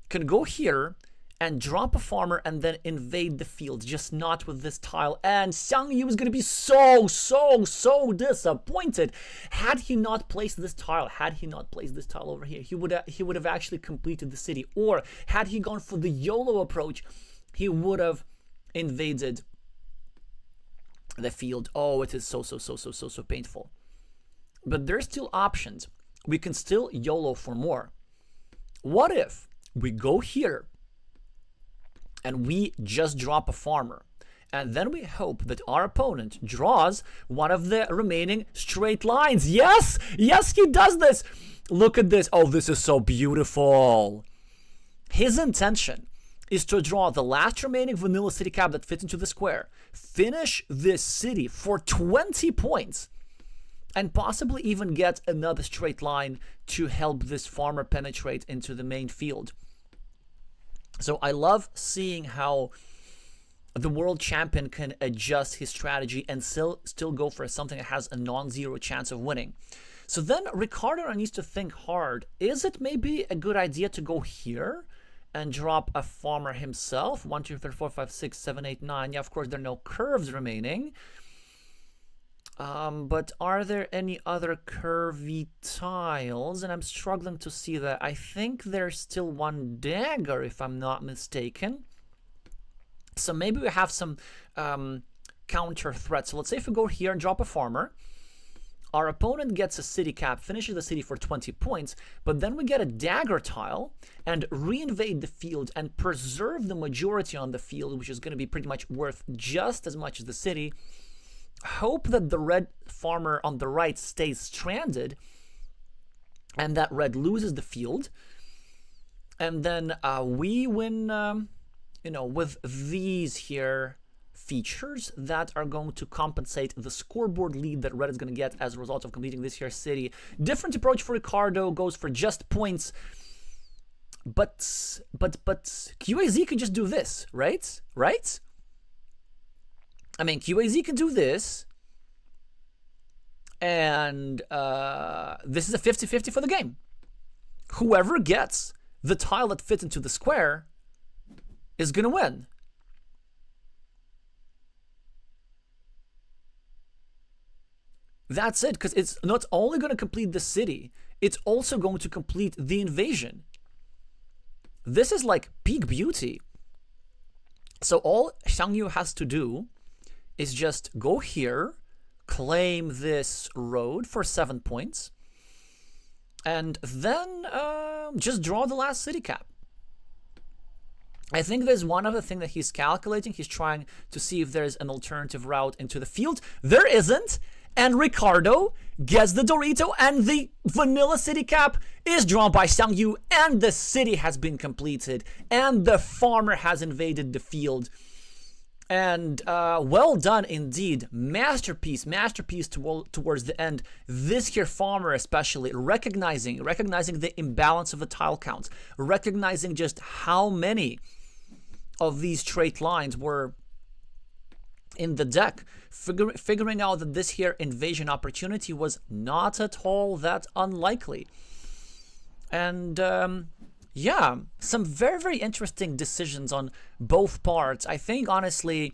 can go here and drop a farmer and then invade the field. Just not with this tile. And Xiangyu is going to be so disappointed. Had he not placed this tile, over here, he would have actually completed the city. Or had he gone for the YOLO approach, he would have invaded the field. Oh, it is so painful. But there's still options. We can still YOLO for more. What if we go here and we just drop a farmer, and then we hope that our opponent draws one of the remaining straight lines? Yes, he does this. Look at this. Oh, this is so beautiful. His intention is to draw the last remaining vanilla city cap that fits into the square, finish this city for 20 points, and possibly even get another straight line to help this farmer penetrate into the main field. So I love seeing how the world champion can adjust his strategy and still go for something that has a non-zero chance of winning. So then Ricardo needs to think hard. Is it maybe a good idea to go here and drop a farmer himself? 1, 2, 3, 4, 5, 6, 7, 8, 9. Yeah, of course, there are no curves remaining. But are there any other curvy tiles? And I'm struggling to see that. I think there's still one dagger, if I'm not mistaken. So maybe we have some counter threats. So let's say if we go here and drop a farmer, our opponent gets a city cap, finishes the city for 20 points, but then we get a dagger tile and reinvade the field and preserve the majority on the field, which is going to be pretty much worth just as much as the city. Hope that the red farmer on the right stays stranded and that red loses the field. And then we win, with these here features that are going to compensate the scoreboard lead that red is going to get as a result of completing this here city. Different approach for Ricardo, goes for just points. But QAZ can just do this, right? Right? I mean, QAZ can do this. And this is a 50-50 for the game. Whoever gets the tile that fits into the square is going to win. That's it, because it's not only going to complete the city, it's also going to complete the invasion. This is like peak beauty. So all Xiangyu has to do is just go here, claim this road for 7 points, and then just draw the last city cap. I think there's one other thing that he's calculating. He's trying to see if there's an alternative route into the field. There isn't. And Ricardo gets the Dorito, and the vanilla city cap is drawn by Xiangyu, and the city has been completed, and the farmer has invaded the field. And well done indeed. Masterpiece towards the end. This here farmer especially, recognizing the imbalance of the tile counts, recognizing just how many of these straight lines were in the deck, figuring out that this here invasion opportunity was not at all that unlikely. And yeah, some very, very interesting decisions on both parts. I think, honestly,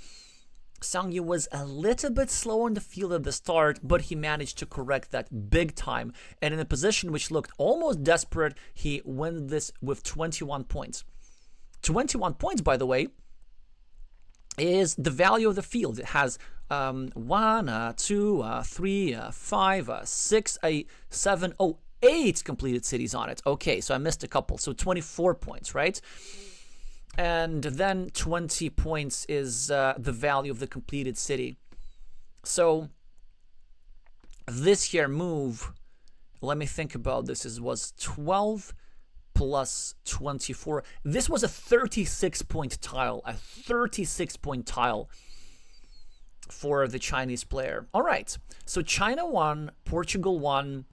Xiangyu was a little bit slow on the field at the start, but he managed to correct that big time. And in a position which looked almost desperate, he won this with 21 points. 21 points, by the way, is the value of the field. It has 1, 2, 3, 5, 6, 7, 8 completed cities on it. Okay, so I missed a couple. So 24 points, right? And then 20 points is the value of the completed city. So this here move, let me think about this, was 12 plus 24. This was a 36-point tile, a 36-point tile for the Chinese player. All right, so China won, Portugal won.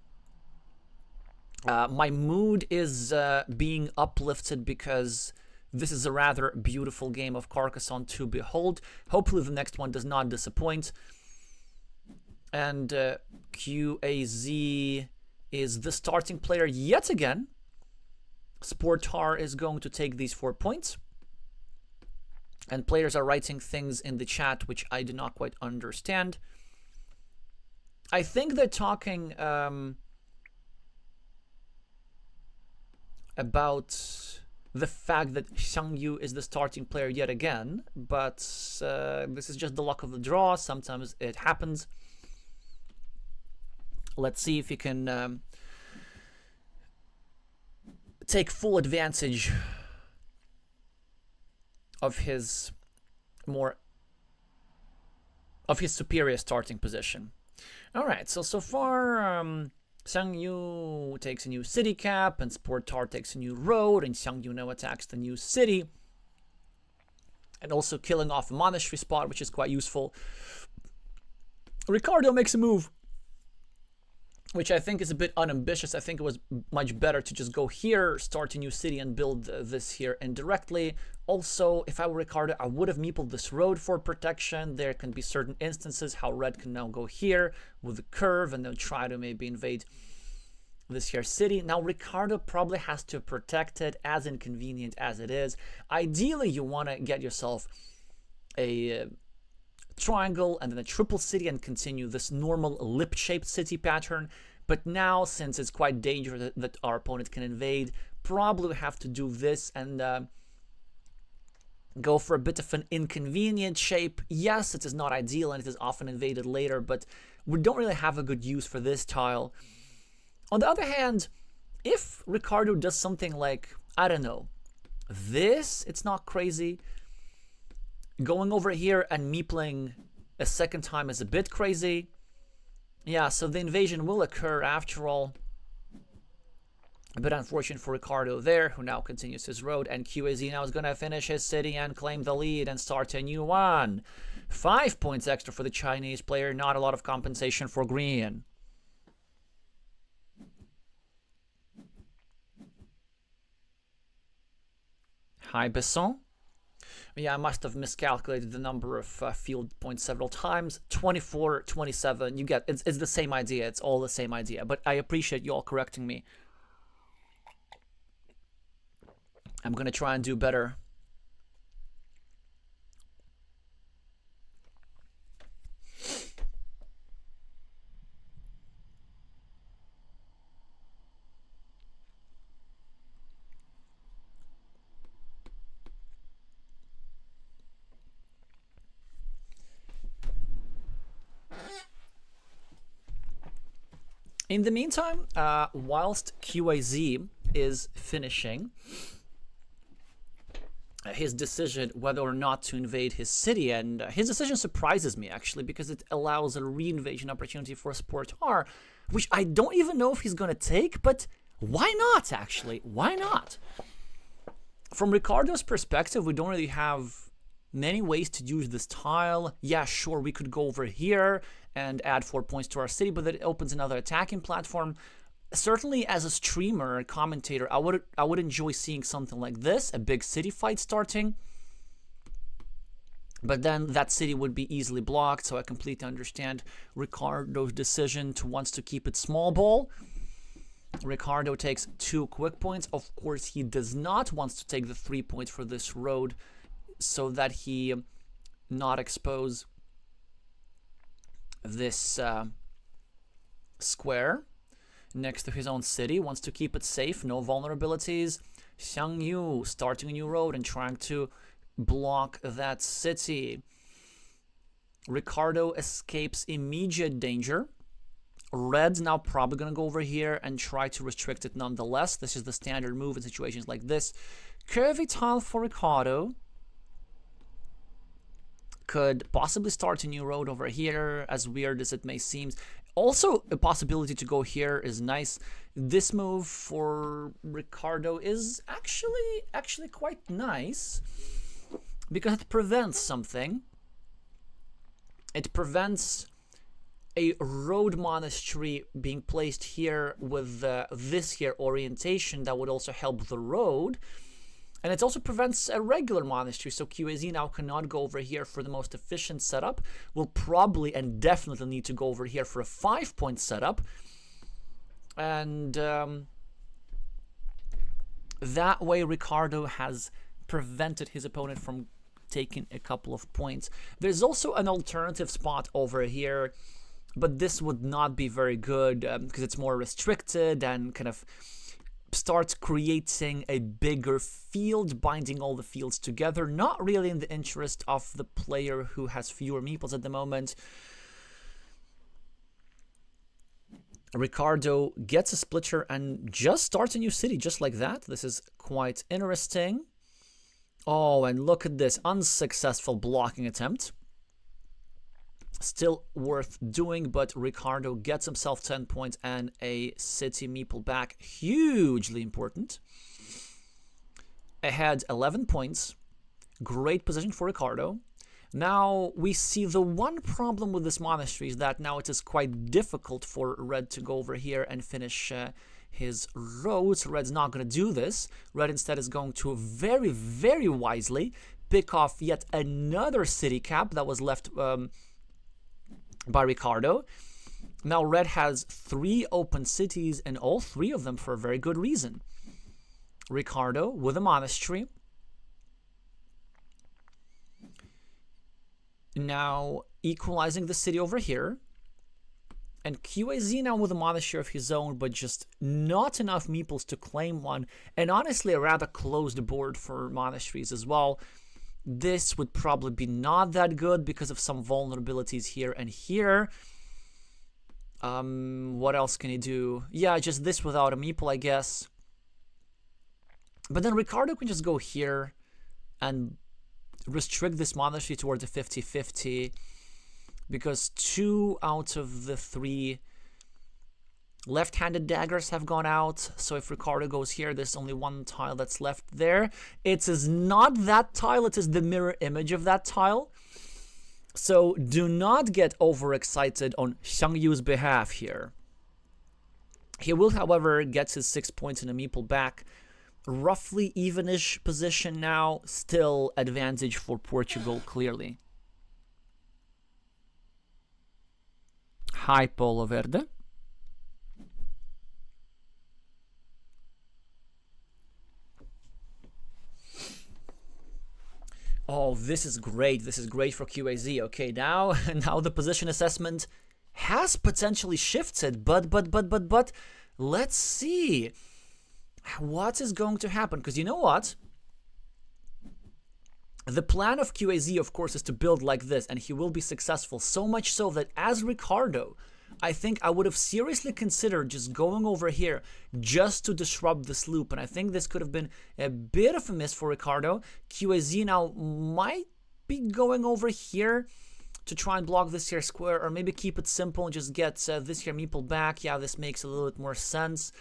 My mood is being uplifted because this is a rather beautiful game of Carcassonne to behold. Hopefully the next one does not disappoint. And QAZ is the starting player yet again. sportr is going to take these 4 points. And players are writing things in the chat which I do not quite understand. I think they're talking about the fact that Xiangyu is the starting player yet again, but this is just the luck of the draw. Sometimes it happens. Let's see if he can take full advantage of his superior starting position. All right, so far Xiangyu takes a new city cap, and sportr takes a new road, and Xiangyu now attacks the new city, and also killing off a monastery spot, which is quite useful. Ricardo makes a move which I think is a bit unambitious. I think it was much better to just go here, start a new city, and build this here indirectly. Also, if I were Ricardo, I would have meepled this road for protection. There can be certain instances how red can now go here with the curve and then try to maybe invade this here city. Now, Ricardo probably has to protect it, as inconvenient as it is. Ideally, you want to get yourself a triangle and then a triple city and continue this normal lip-shaped city pattern. But now, since it's quite dangerous that our opponent can invade, probably we have to do this and go for a bit of an inconvenient shape. Yes, it is not ideal and it is often invaded later, but we don't really have a good use for this tile. On the other hand, if Ricardo does something like, I don't know, this, it's not crazy. Going over here and me playing a second time is a bit crazy. Yeah, so the invasion will occur after all. A bit unfortunate for Ricardo there, who now continues his road, and QAZ now is going to finish his city and claim the lead and start a new one. 5 points extra for the Chinese player, not a lot of compensation for green. Hi, Besson. Yeah, I must have miscalculated the number of field points several times. 24, 27, you get, it's the same idea, it's all the same idea, but I appreciate you all correcting me. I'm gonna try and do better. In the meantime, whilst QAZ is finishing his decision whether or not to invade his city, and his decision surprises me actually, because it allows a re-invasion opportunity for sportr, which I don't even know if he's going to take, but why not actually? Why not? From Ricardo's perspective, we don't really have many ways to use this tile. Yeah, sure, we could go over here and add 4 points to our city, but that opens another attacking platform. Certainly, as a streamer, a commentator, I would enjoy seeing something like this, a big city fight starting. But then that city would be easily blocked, so I completely understand Ricardo's decision to wants to keep it small ball. Ricardo takes 2 quick points. Of course, he does not want to take the 3 points for this road, so that he not expose this square next to his own city. Wants to keep it safe, no vulnerabilities. Xiangyu starting a new road and trying to block that city. Ricardo escapes immediate danger. Red's now probably going to go over here and try to restrict it nonetheless. This is the standard move in situations like this. Curvy tile for Ricardo. Could possibly start a new road over here, as weird as it may seem. Also, a possibility to go here is nice. This move for Ricardo is actually quite nice, because it prevents something. It prevents a road monastery being placed here with this here orientation that would also help the road. And it also prevents a regular monastery, so QAZ now cannot go over here for the most efficient setup. Will probably and definitely need to go over here for a 5-point setup. And that way Ricardo has prevented his opponent from taking a couple of points. There's also an alternative spot over here, but this would not be very good because it's more restricted and kind of starts creating a bigger field, binding all the fields together. Not really in the interest of the player who has fewer meeples at the moment. Ricardo gets a splitter and just starts a new city just like that. This is quite interesting. Oh, and look at this unsuccessful blocking attempt. Still worth doing, but Ricardo gets himself 10 points and a city meeple back. Hugely important. Ahead 11 points. Great position for Ricardo. Now we see the one problem with this monastery is that now it is quite difficult for Red to go over here and finish his road. So Red's not going to do this. Red instead is going to very, very wisely pick off yet another city cap that was left by Ricardo. Now Red has 3 open cities, and all 3 of them for a very good reason. Ricardo with a monastery. Now equalizing the city over here. And QAZ now with a monastery of his own, but just not enough meeples to claim one. And honestly, a rather closed board for monasteries as well. This would probably be not that good because of some vulnerabilities here and here. What else can he do? Yeah, just this without a meeple, I guess. But then Ricardo can just go here and restrict this monastery towards a 50-50. Because 2 out of the 3 left-handed daggers have gone out. So if Ricardo goes here, there's only 1 tile that's left there. It is not that tile, it is the mirror image of that tile. So do not get overexcited on Xiangyu's behalf here. He will, however, get his 6 points in a meeple back. Roughly evenish position now. Still advantage for Portugal, clearly. Hi, Polo Verde. Oh, this is great. This is great for QAZ. Okay, now the position assessment has potentially shifted, but let's see what is going to happen. Because you know what? The plan of QAZ, of course, is to build like this, and he will be successful. So much so that as Ricardo, I think I would have seriously considered just going over here just to disrupt this loop. And I think this could have been a bit of a miss for Ricardo. QAZ now might be going over here to try and block this here square, or maybe keep it simple and just get this here meeple back. Yeah, this makes a little bit more sense.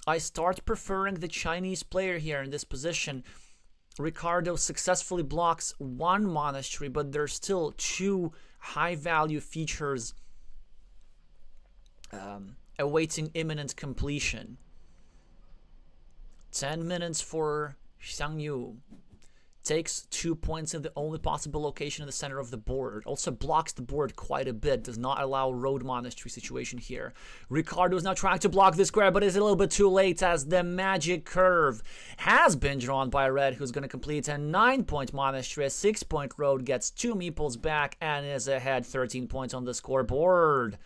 I start preferring the Chinese player here in this position. Ricardo successfully blocks 1 monastery, but there's still 2 high-value features awaiting imminent completion. 10 minutes for Xiangyu. Takes 2 points in the only possible location in the center of the board. Also blocks the board quite a bit. Does not allow road monastery situation here. Ricardo is now trying to block this square, but is a little bit too late as the magic curve has been drawn by Red, who's going to complete a 9-point monastery. A 6-point road gets 2 meeples back and is ahead 13 points on the scoreboard.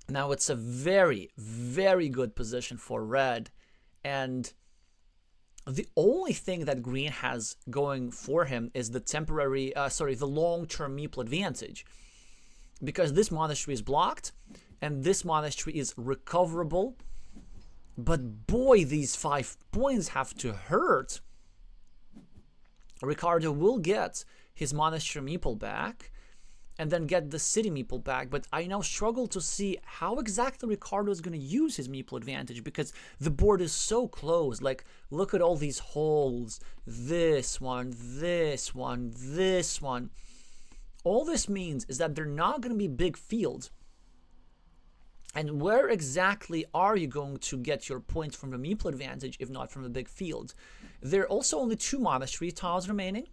Now it's a very, very good position for Red. And the only thing that Green has going for him is the the long-term meeple advantage. Because this monastery is blocked, and this monastery is recoverable. But boy, these 5 points have to hurt. Ricardo will get his monastery meeple back, and then get the city meeple back. But I now struggle to see how exactly Ricardo is going to use his meeple advantage, because the board is so close. Like, look at all these holes. This one, this one, this one. All this means is that they're not going to be big fields. And where exactly are you going to get your points from the meeple advantage if not from the big field? There are also only 2 monastery tiles remaining.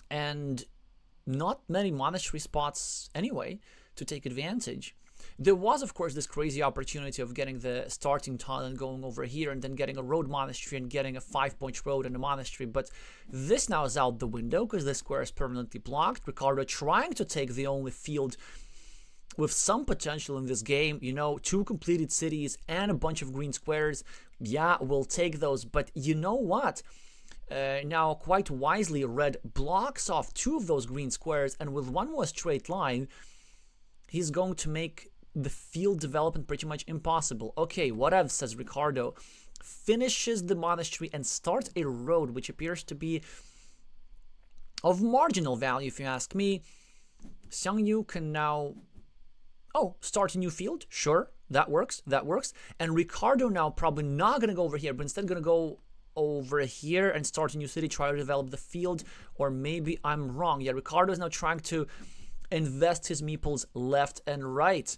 And not many monastery spots anyway to take advantage. There was, of course, this crazy opportunity of getting the starting tile and going over here and then getting a road monastery and getting a 5-point road and a monastery. But this now is out the window because this square is permanently blocked. Ricardo trying to take the only field with some potential in this game. You know, 2 completed cities and a bunch of green squares. Yeah, we'll take those. But you know what? Now, quite wisely, Red blocks off 2 of those green squares, and with 1 more straight line, he's going to make the field development pretty much impossible. Okay, whatever, says Ricardo. Finishes the monastery and starts a road, which appears to be of marginal value, if you ask me. Xiangyu can now... Oh, start a new field? Sure, that works, that works. And Ricardo now probably not going to go over here, but instead going to go over here and start a new city, try to develop the field. Or maybe I'm wrong. Yeah, Ricardo is now trying to invest his meeples left and right.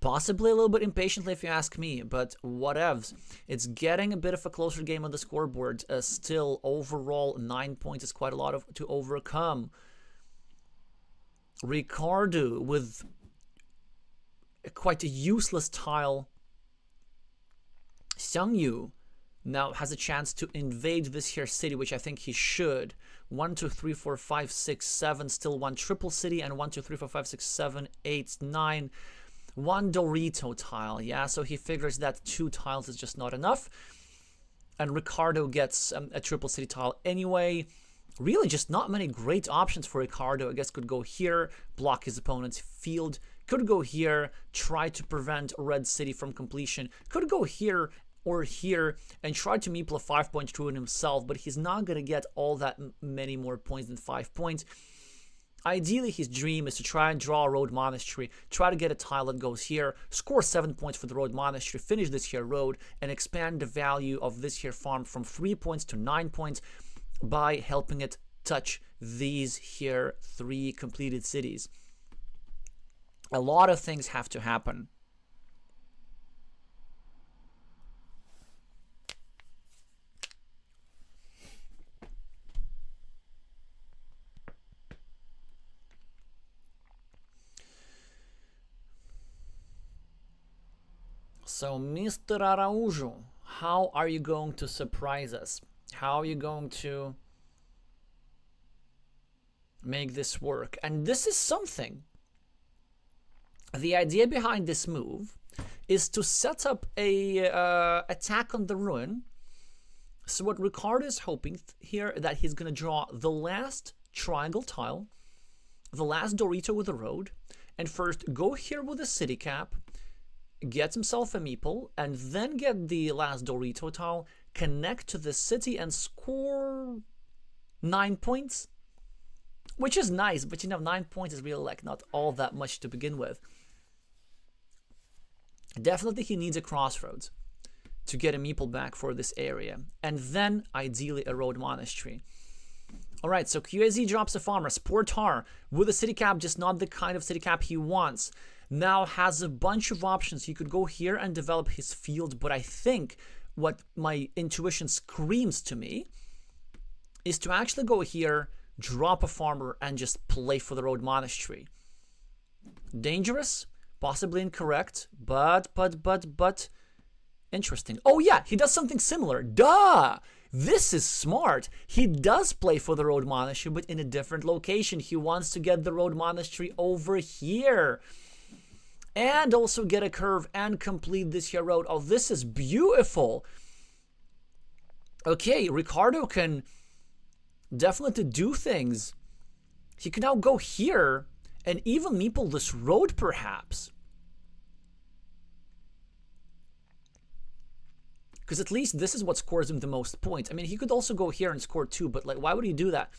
Possibly a little bit impatiently if you ask me, but whatevs. It's getting a bit of a closer game on the scoreboard. Still, overall, 9 points is quite a lot to overcome. Ricardo with quite a useless tile Xiangyu now has a chance to invade this here city, which I think he should. 1, 2, 3, 4, 5, 6, 7, still one triple city, and 1, 2, 3, 4, 5, 6, 7, 8, 9. One Dorito tile, yeah, so he figures that 2 tiles is just not enough. And Ricardo gets a triple city tile anyway. Really just not many great options for Ricardo. I guess could go here, block his opponent's field. Could go here, try to prevent Red City from completion. Could go here or here and try to meeple a 5-point truant himself, but he's not going to get all that many more points than 5 points. Ideally, his dream is to try and draw a road monastery, try to get a tile that goes here, score 7 points for the road monastery, finish this here road, and expand the value of this here farm from 3 points to 9 points by helping it touch these here 3 completed cities. A lot of things have to happen. So, Mr. Araujo, how are you going to surprise us? How are you going to make this work? And this is something. The idea behind this move is to set up a attack on the ruin. So what Ricardo is hoping here that he's going to draw the last triangle tile, the last Dorito with a road, and first go here with a city cap, get himself a meeple, and then get the last Dorito tile, connect to the city, and score 9 points. Which is nice, but you know, 9 points is really like not all that much to begin with. Definitely he needs a crossroads to get a meeple back for this area. And then, ideally, a road monastery. Alright, so QAZ drops a farmer. Sportr, with a city cap, just not the kind of city cap he wants. Now has a bunch of options. He could go here and develop his field, but I think what my intuition screams to me is to actually go here, drop a farmer, and just play for the road monastery. Dangerous, possibly incorrect, but interesting. Oh yeah, he does something similar. Duh! This is smart. He does play for the road monastery, but in a different location. He wants to get the road monastery over here. And also get a curve and complete this here road. Oh, this is beautiful. Okay, Ricardo can definitely do things. He can now go here and even meeple this road, perhaps. Because at least this is what scores him the most points. I mean, he could also go here and score 2, but like, why would he do that?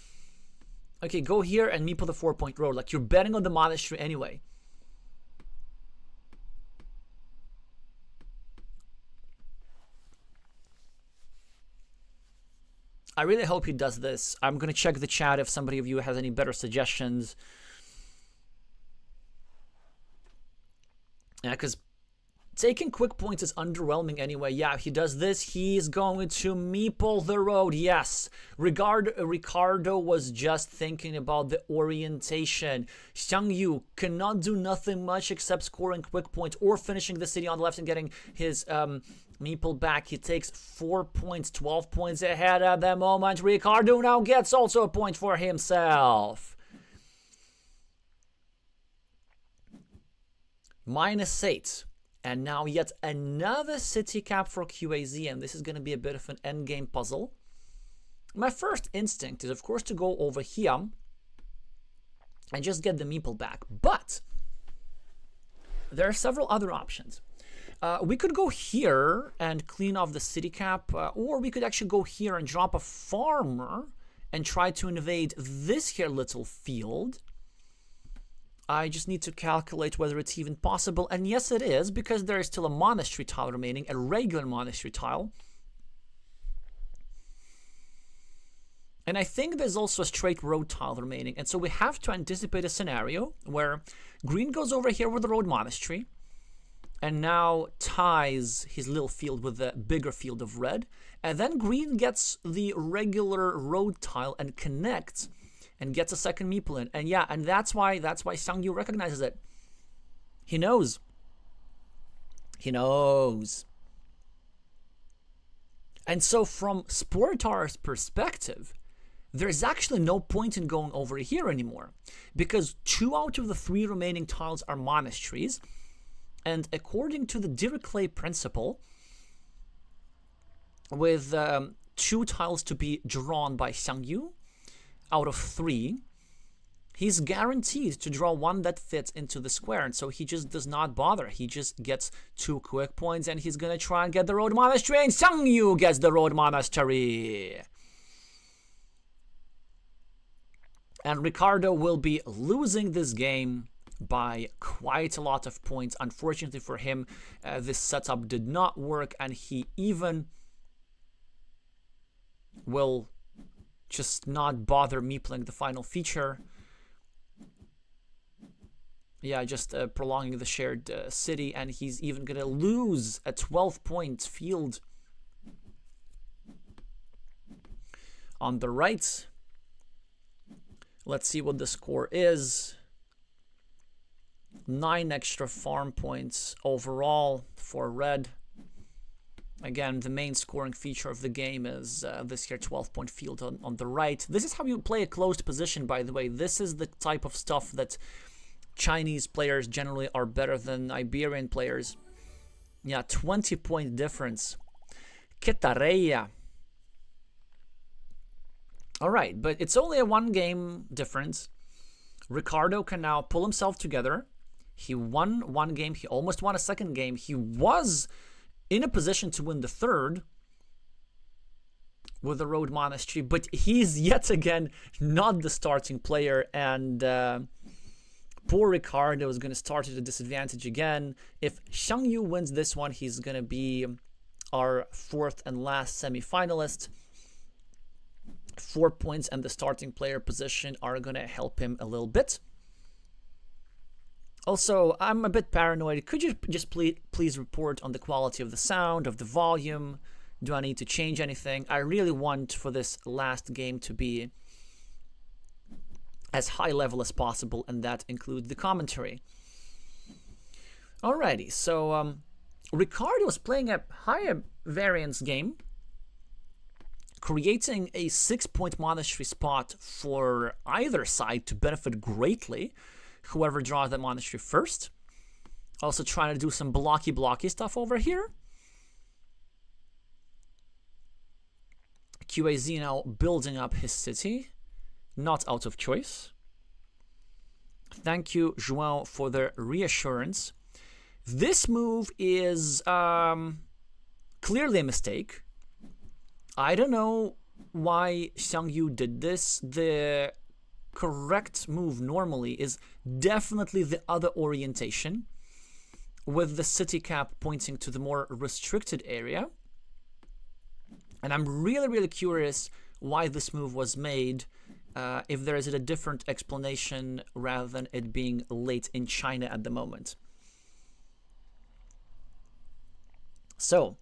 Okay, go here and meeple the 4-point road. Like, you're betting on the monastery anyway. I really hope he does this. I'm going to check the chat if somebody of you has any better suggestions. Yeah, because taking quick points is underwhelming anyway. Yeah, he does this. He's going to meeple the road. Yes. Ricardo was just thinking about the orientation. Xiangyu cannot do nothing much except scoring quick points or finishing the city on the left and getting his meeple back. He takes 4 points, 12 points ahead at the moment. Ricardo now gets also a point for himself. -8. And now yet another city cap for QAZ, and this is going to be a bit of an endgame puzzle. My first instinct is, of course, to go over here and just get the meeple back. But there are several other options. We could go here and clean off the city cap, or we could actually go here and drop a farmer and try to invade this here little field. I just need to calculate whether it's even possible, and yes it is, because there is still a monastery tile remaining, a regular monastery tile. And I think there's also a straight road tile remaining, and so we have to anticipate a scenario where green goes over here with the road monastery, and now ties his little field with the bigger field of red, and then green gets the regular road tile and connects and gets a second meeple in. And yeah, and that's why Xiangyu recognizes it. He knows. He knows. And so from sportr's perspective, there's actually no point in going over here anymore, because 2 out of the 3 remaining tiles are monasteries, and according to the Dirichlet principle, with 2 tiles to be drawn by Xiangyu out of 3, he's guaranteed to draw one that fits into the square, and so he just does not bother. He just gets 2 quick points, and he's gonna try and get the road monastery, and Xiangyu gets the road monastery. And Ricardo will be losing this game by quite a lot of points. Unfortunately for him, this setup did not work, and he even will just not bother meepling the final feature. Yeah, just prolonging the shared city, and he's even gonna lose a 12-point field on the right. Let's see what the score is. 9 extra farm points overall for red. Again, the main scoring feature of the game is this here 12-point field on the right. This is how you play a closed position, by the way. This is the type of stuff that Chinese players generally are better than Iberian players. Yeah, 20-point difference. Quetareya. Alright, but it's only a 1-game difference. Ricardo can now pull himself together. He won 1 game. He almost won a 2nd game. He was in a position to win the 3rd with the road monastery, but he's yet again not the starting player, and poor Ricardo is going to start at a disadvantage again. If Xiangyu wins this one, he's going to be our 4th and last semi-finalist. 4 points and the starting player position are going to help him a little bit. Also, I'm a bit paranoid. Could you just please report on the quality of the sound, of the volume? Do I need to change anything? I really want for this last game to be as high level as possible, and that includes the commentary. Alrighty, so Ricardo is playing a higher variance game, creating a 6-point monastery spot for either side to benefit greatly, whoever draws that monastery first. Also trying to do some blocky stuff over here. QAZ now building up his city, not out of choice. Thank you, João, for the reassurance. This move is clearly a mistake. I don't know why Xiangyu did this. The correct move normally is definitely the other orientation, with the city cap pointing to the more restricted area. And I'm really curious why this move was made, if there is a different explanation rather than it being late in China at the moment. So,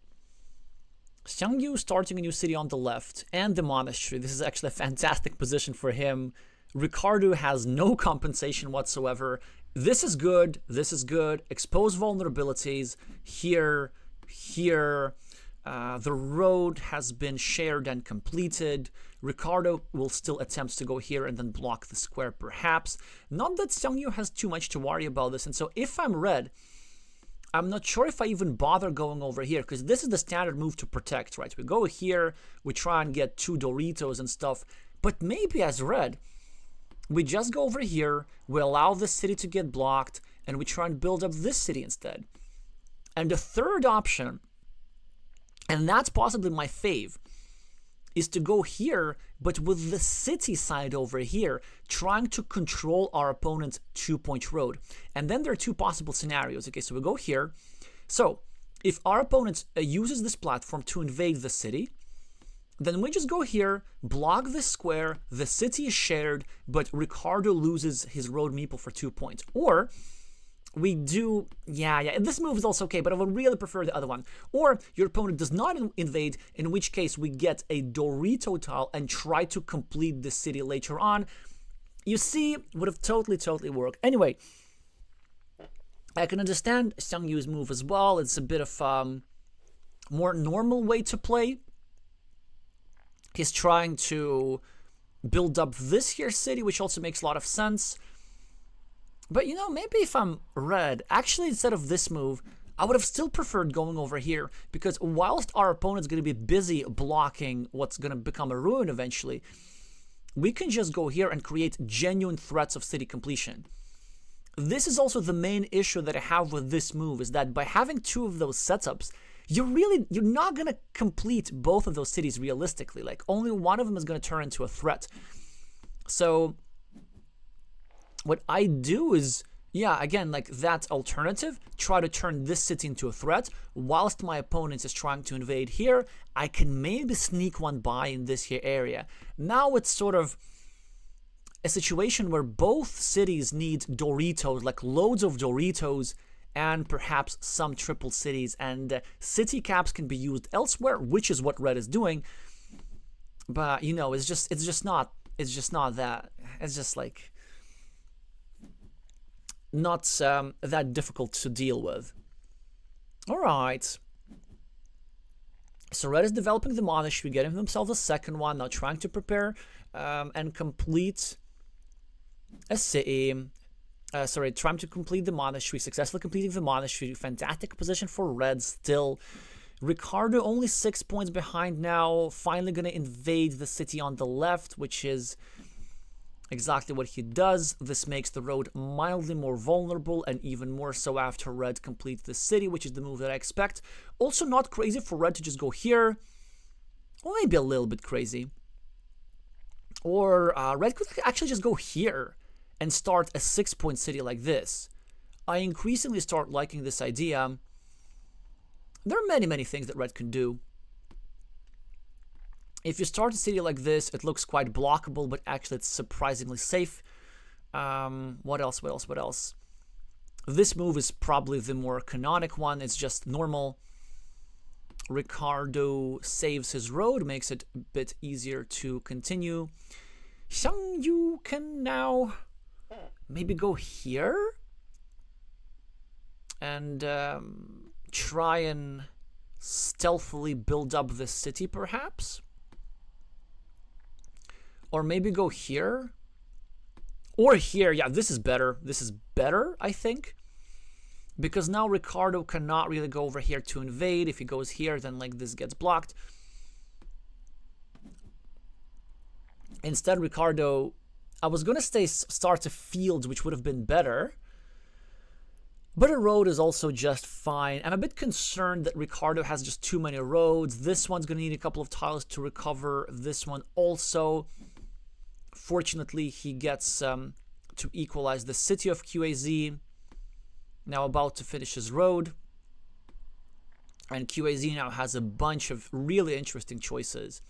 Xiangyu starting a new city on the left and the monastery. This is actually a fantastic position for him. Ricardo has no compensation whatsoever. This is good. This is good. Expose vulnerabilities. Here. The road has been shared and completed. Ricardo will still attempt to go here and then block the square perhaps. Not that Xiangyu has too much to worry about this. And so if I'm red, I'm not sure if I even bother going over here, because this is the standard move to protect, right? We go here, we try and get 2 Doritos and stuff, but maybe as red, we just go over here, we allow this city to get blocked, and we try and build up this city instead. And the third option, and that's possibly my fave, is to go here, but with the city side over here, trying to control our opponent's 2-point road. And then there are 2 possible scenarios. Okay, so we go here. So if our opponent uses this platform to invade the city, then we just go here, block this square, the city is shared, but Ricardo loses his road meeple for 2 points. Or we do, yeah, this move is also okay, but I would really prefer the other one. Or your opponent does not invade, in which case we get a Dorito tile and try to complete the city later on. You see, would have totally worked. Anyway, I can understand Xiangyu's move as well. It's a bit of more normal way to play. He's trying to build up this here city, which also makes a lot of sense. But, you know, maybe if I'm red, actually, instead of this move, I would have still preferred going over here, because whilst our opponent's going to be busy blocking what's going to become a ruin eventually, we can just go here and create genuine threats of city completion. This is also the main issue that I have with this move, is that by having two of those setups, you're not going to complete both of those cities realistically. Like, only one of them is going to turn into a threat. So what I do is, yeah, again, like that alternative, try to turn this city into a threat. Whilst my opponent is trying to invade here, I can maybe sneak one by in this here area. Now it's sort of a situation where both cities need Doritos, like loads of Doritos, and perhaps some triple cities, and city caps can be used elsewhere, which is what red is doing. But, you know, it's just not that. It's just like not that difficult to deal with. All right. So red is developing the monastery, getting themselves a second one, now trying to prepare and complete a city. Trying to complete the monastery, successfully completing the monastery. Fantastic position for red still. Ricardo only 6 points behind now, finally going to invade the city on the left, which is exactly what he does. This makes the road mildly more vulnerable, and even more so after red completes the city, which is the move that I expect. Also not crazy for red to just go here, or maybe a little bit crazy. Or red could actually just go here and start a 6-point city like this. I increasingly start liking this idea. There are many things that red can do. If you start a city like this, it looks quite blockable, but actually it's surprisingly safe. What else? This move is probably the more canonic one. It's just normal. Ricardo saves his road, makes it a bit easier to continue. Xiangyu can now maybe go here and try and stealthily build up this city, perhaps. Or maybe go here. Or here. Yeah, this is better. This is better, I think. Because now Ricardo cannot really go over here to invade. If he goes here, then like this gets blocked. Instead, Ricardo, I was going to start a field, which would have been better. But a road is also just fine. I'm a bit concerned that Ricardo has just too many roads. This one's going to need a couple of tiles to recover. This one also. Fortunately, he gets to equalize the city of QAZ. Now about to finish his road. And QAZ now has a bunch of really interesting choices.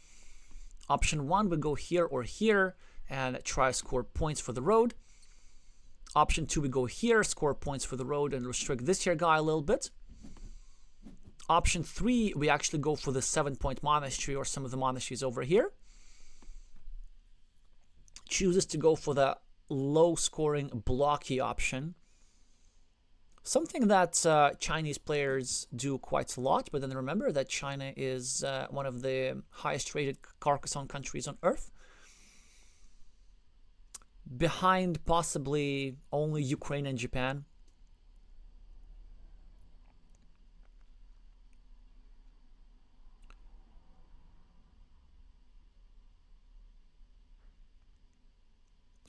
Option 1 would go here or here and try to score points for the road. Option 2 we go here, score points for the road, and restrict this here guy a little bit. Option 3, we actually go for the 7-point monastery or some of the monasteries over here. Chooses to go for the low-scoring blocky option. Something that Chinese players do quite a lot, but then remember that China is one of the highest-rated Carcassonne countries on Earth. Behind possibly only Ukraine and Japan.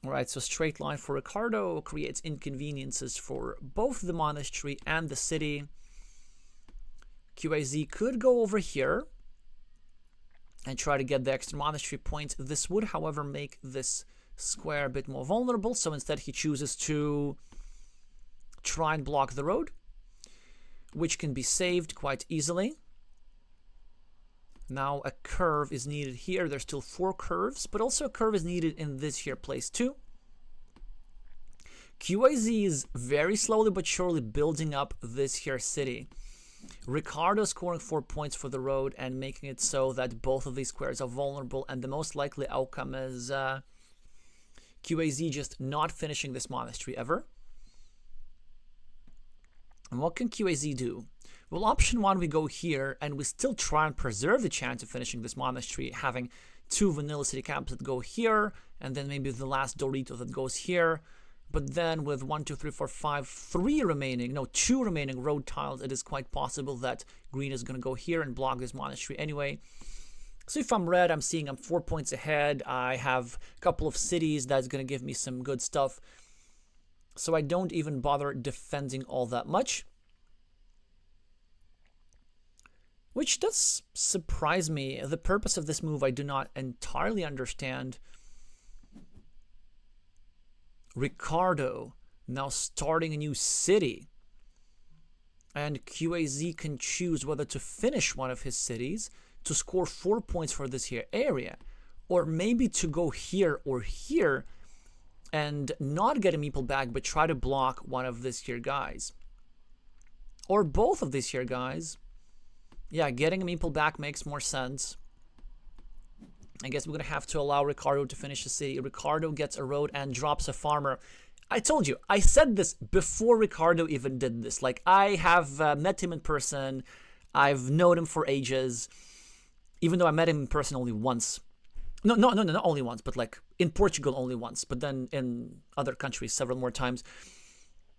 Alright, so straight line for Ricardo creates inconveniences for both the monastery and the city. QAZ could go over here and try to get the extra monastery points. This would, however, make this square a bit more vulnerable, so instead he chooses to try and block the road, which can be saved quite easily. Now a curve is needed here. There's still 4 curves, but also a curve is needed in this here place too. QAZ is very slowly but surely building up this here city. Ricardo scoring 4 points for the road and making it so that both of these squares are vulnerable, and the most likely outcome is QAZ just not finishing this monastery ever. And what can QAZ do? Well, option 1, we go here, and we still try and preserve the chance of finishing this monastery, having 2 vanilla city caps that go here, and then maybe the last Dorito that goes here. But then with 1, 2, 3, 4, 5, 2 remaining road tiles, it is quite possible that green is going to go here and block this monastery anyway. So if I'm red, I'm seeing I'm 4 points ahead. I have a couple of cities that's going to give me some good stuff. So I don't even bother defending all that much. Which does surprise me. The purpose of this move I do not entirely understand. Ricardo now starting a new city. And QAZ can choose whether to finish one of his cities to score 4 points for this here area. Or maybe to go here or here and not get a meeple back but try to block one of this here guys. Or both of these here guys. Yeah, getting a meeple back makes more sense. I guess we're going to have to allow Ricardo to finish the city. Ricardo gets a road and drops a farmer. I told you, I said this before Ricardo even did this. Like, I have met him in person. I've known him for ages. Even though I met him in person only once. No, not only once, but like in Portugal only once. But then in other countries several more times.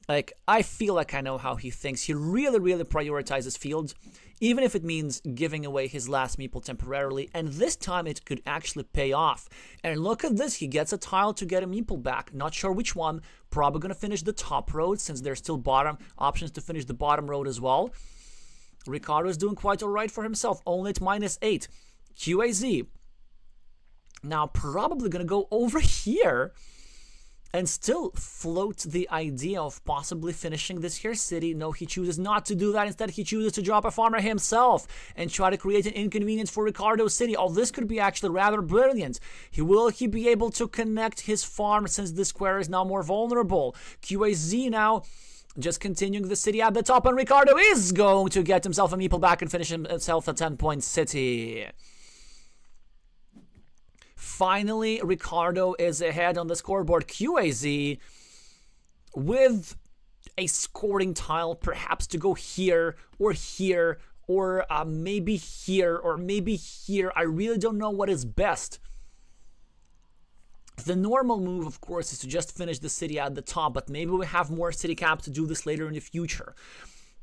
Like, I feel like I know how he thinks. He really, really prioritizes fields, even if it means giving away his last meeple temporarily. And this time it could actually pay off. And look at this. He gets a tile to get a meeple back. Not sure which one. Probably going to finish the top road, since there's still bottom options to finish the bottom road as well. Ricardo is doing quite all right for himself. Only at -8. QAZ now probably going to go over here and still float the idea of possibly finishing this here city. No, he chooses not to do that. Instead, he chooses to drop a farmer himself and try to create an inconvenience for Ricardo's city. Oh, this could be actually rather brilliant. Will he be able to connect his farm since this square is now more vulnerable? QAZ now just continuing the city at the top, and Ricardo is going to get himself a meeple back and finish himself a 10-point city. Finally, Ricardo is ahead on the scoreboard. QAZ with a scoring tile, perhaps to go here, or maybe here, or maybe here. I really don't know what is best. The normal move, of course, is to just finish the city at the top, but maybe we have more city caps to do this later in the future.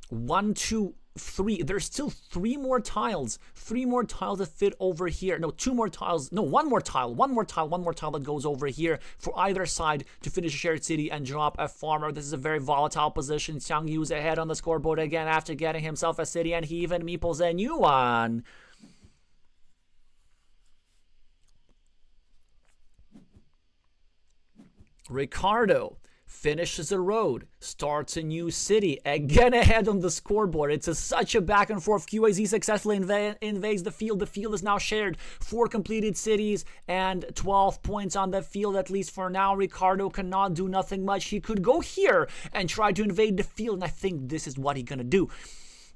1, 2, 3. There's still 3 more tiles. 3 more tiles that fit over here. No, 2 more tiles. No, 1 more tile. 1 more tile that goes over here for either side to finish a shared city and drop a farmer. This is a very volatile position. Xiangyu's ahead on the scoreboard again after getting himself a city, and he even meeples a new one. Ricardo finishes a road, starts a new city, again ahead on the scoreboard. It's such a back and forth. QAZ successfully invades the field. The field is now shared. 4 completed cities and 12 points on the field, at least for now. Ricardo cannot do nothing much. He could go here and try to invade the field, and I think this is what he's gonna do.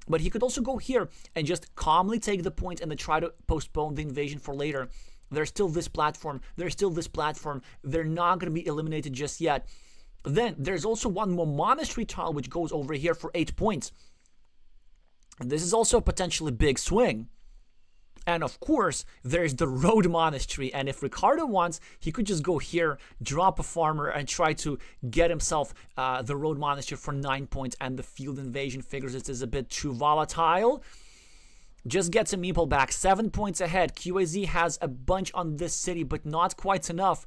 But he could also go here and just calmly take the point and then try to postpone the invasion for later. There's still this platform. There's still this platform. They're not going to be eliminated just yet. Then there's also one more monastery tile which goes over here for 8 points. This is also a potentially big swing. And of course, there's the road monastery. And if Ricardo wants, he could just go here, drop a farmer, and try to get himself the road monastery for 9 points. And the field invasion figures it is a bit too volatile. Just gets a meeple back. 7 points ahead. QAZ has a bunch on this city, but not quite enough.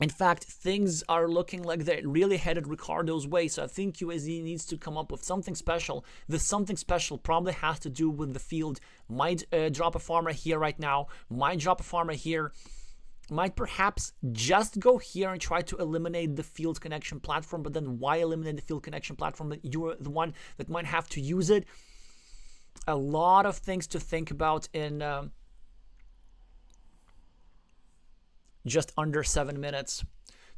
In fact, things are looking like they're really headed Ricardo's way, so I think QAZ needs to come up with something special. This something special probably has to do with the field. Might drop a farmer here right now. Might drop a farmer here. Might perhaps just go here and try to eliminate the field connection platform, but then why eliminate the field connection platform? You're the one that might have to use it. A lot of things to think about in just under 7 minutes.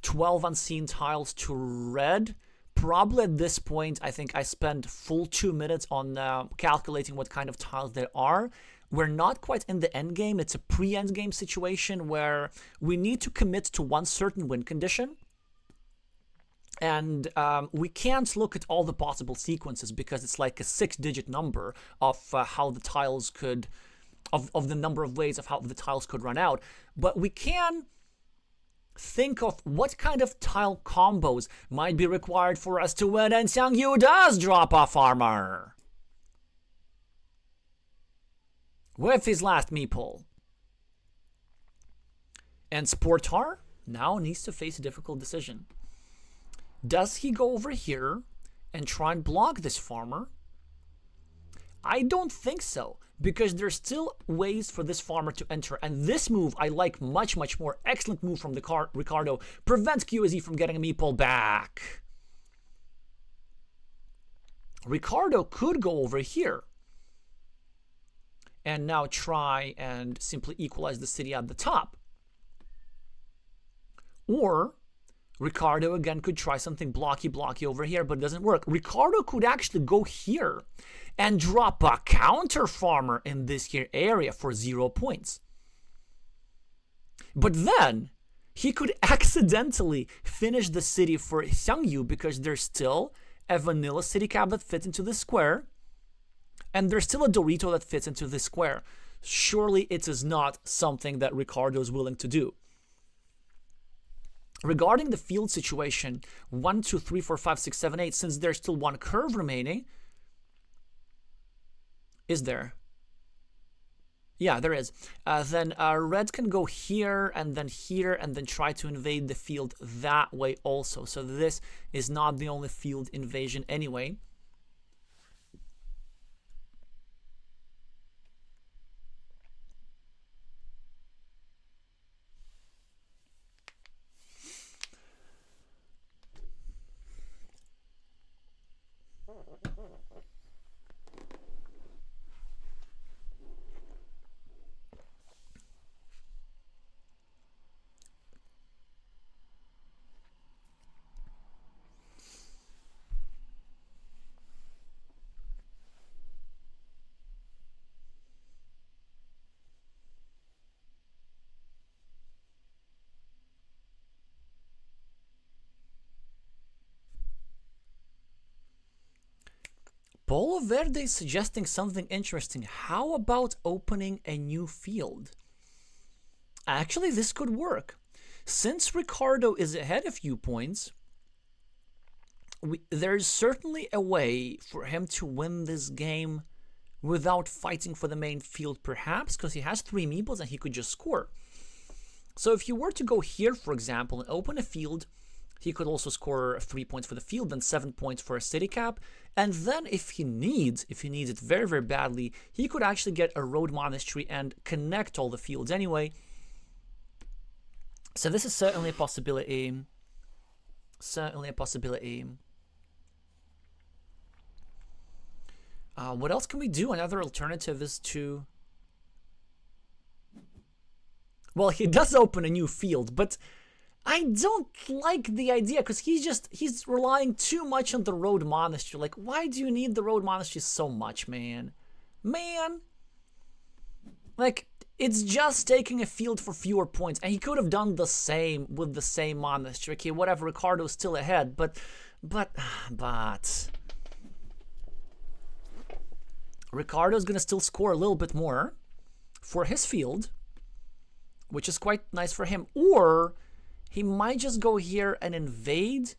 12 unseen tiles to red. Probably at this point, I think I spent full 2 minutes on calculating what kind of tiles there are. We're not quite in the end game. It's a pre-end game situation where we need to commit to one certain win condition. And we can't look at all the possible sequences because it's like a 6-digit number of how the tiles could, of the number of ways of how the tiles could run out. But we can think of what kind of tile combos might be required for us to win, and Xiangyu does drop off armor with his last meeple. And sportr now needs to face a difficult decision. Does he go over here and try and block this farmer? I don't think so, because there's still ways for this farmer to enter, and this move I like much, much more. Excellent move from the Ricardo. Prevents QSE from getting a meeple back. Ricardo could go over here and now try and simply equalize the city at the top. Or Ricardo again could try something blocky over here, but it doesn't work. Ricardo could actually go here and drop a counter farmer in this here area for 0 points. But then he could accidentally finish the city for Xiangyu because there's still a vanilla city cap that fits into the square, and there's still a Dorito that fits into this square. Surely it is not something that Ricardo is willing to do. Regarding the field situation, 1, 2, 3, 4, 5, 6, 7, 8, since there's still one curve remaining, is there? Yeah, there is. Then red can go here, and then try to invade the field that way also. So this is not the only field invasion anyway. Polo Verde is suggesting something interesting. How about opening a new field? Actually, this could work. Since Ricardo is ahead a few points, there's certainly a way for him to win this game without fighting for the main field, perhaps, because he has 3 meeples and he could just score. So if you were to go here, for example, and open a field, he could also score 3 points for the field, then 7 points for a city cap. And then if he needs it very, very badly, he could actually get a road monastery and connect all the fields anyway. So this is certainly a possibility. Certainly a possibility. What else can we do? Another alternative is to... Well, he does open a new field, but I don't like the idea because he's relying too much on the road monastery. Like, why do you need the road monastery so much, man? Like, it's just taking a field for fewer points, and he could have done the same with the same monastery. Okay, whatever, Ricardo's still ahead, but Ricardo's gonna still score a little bit more for his field, which is quite nice for him. Or he might just go here and invade,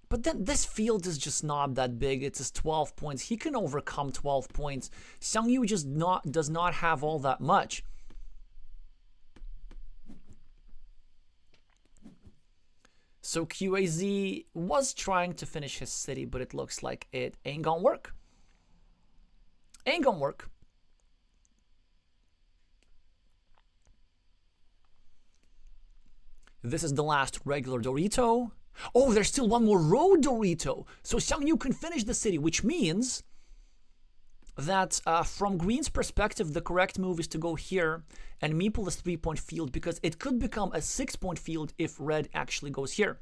but then this field is just not that big. It's just 12 points. He can overcome 12 points. Xiangyu just does not have all that much. So QAZ was trying to finish his city, but it looks like it ain't gonna work. Ain't gonna work. This is the last regular Dorito. Oh, there's still one more road Dorito. So Xiangyu can finish the city, which means that from Green's perspective, the correct move is to go here and meeple this 3-point field, because it could become a 6-point field if red actually goes here.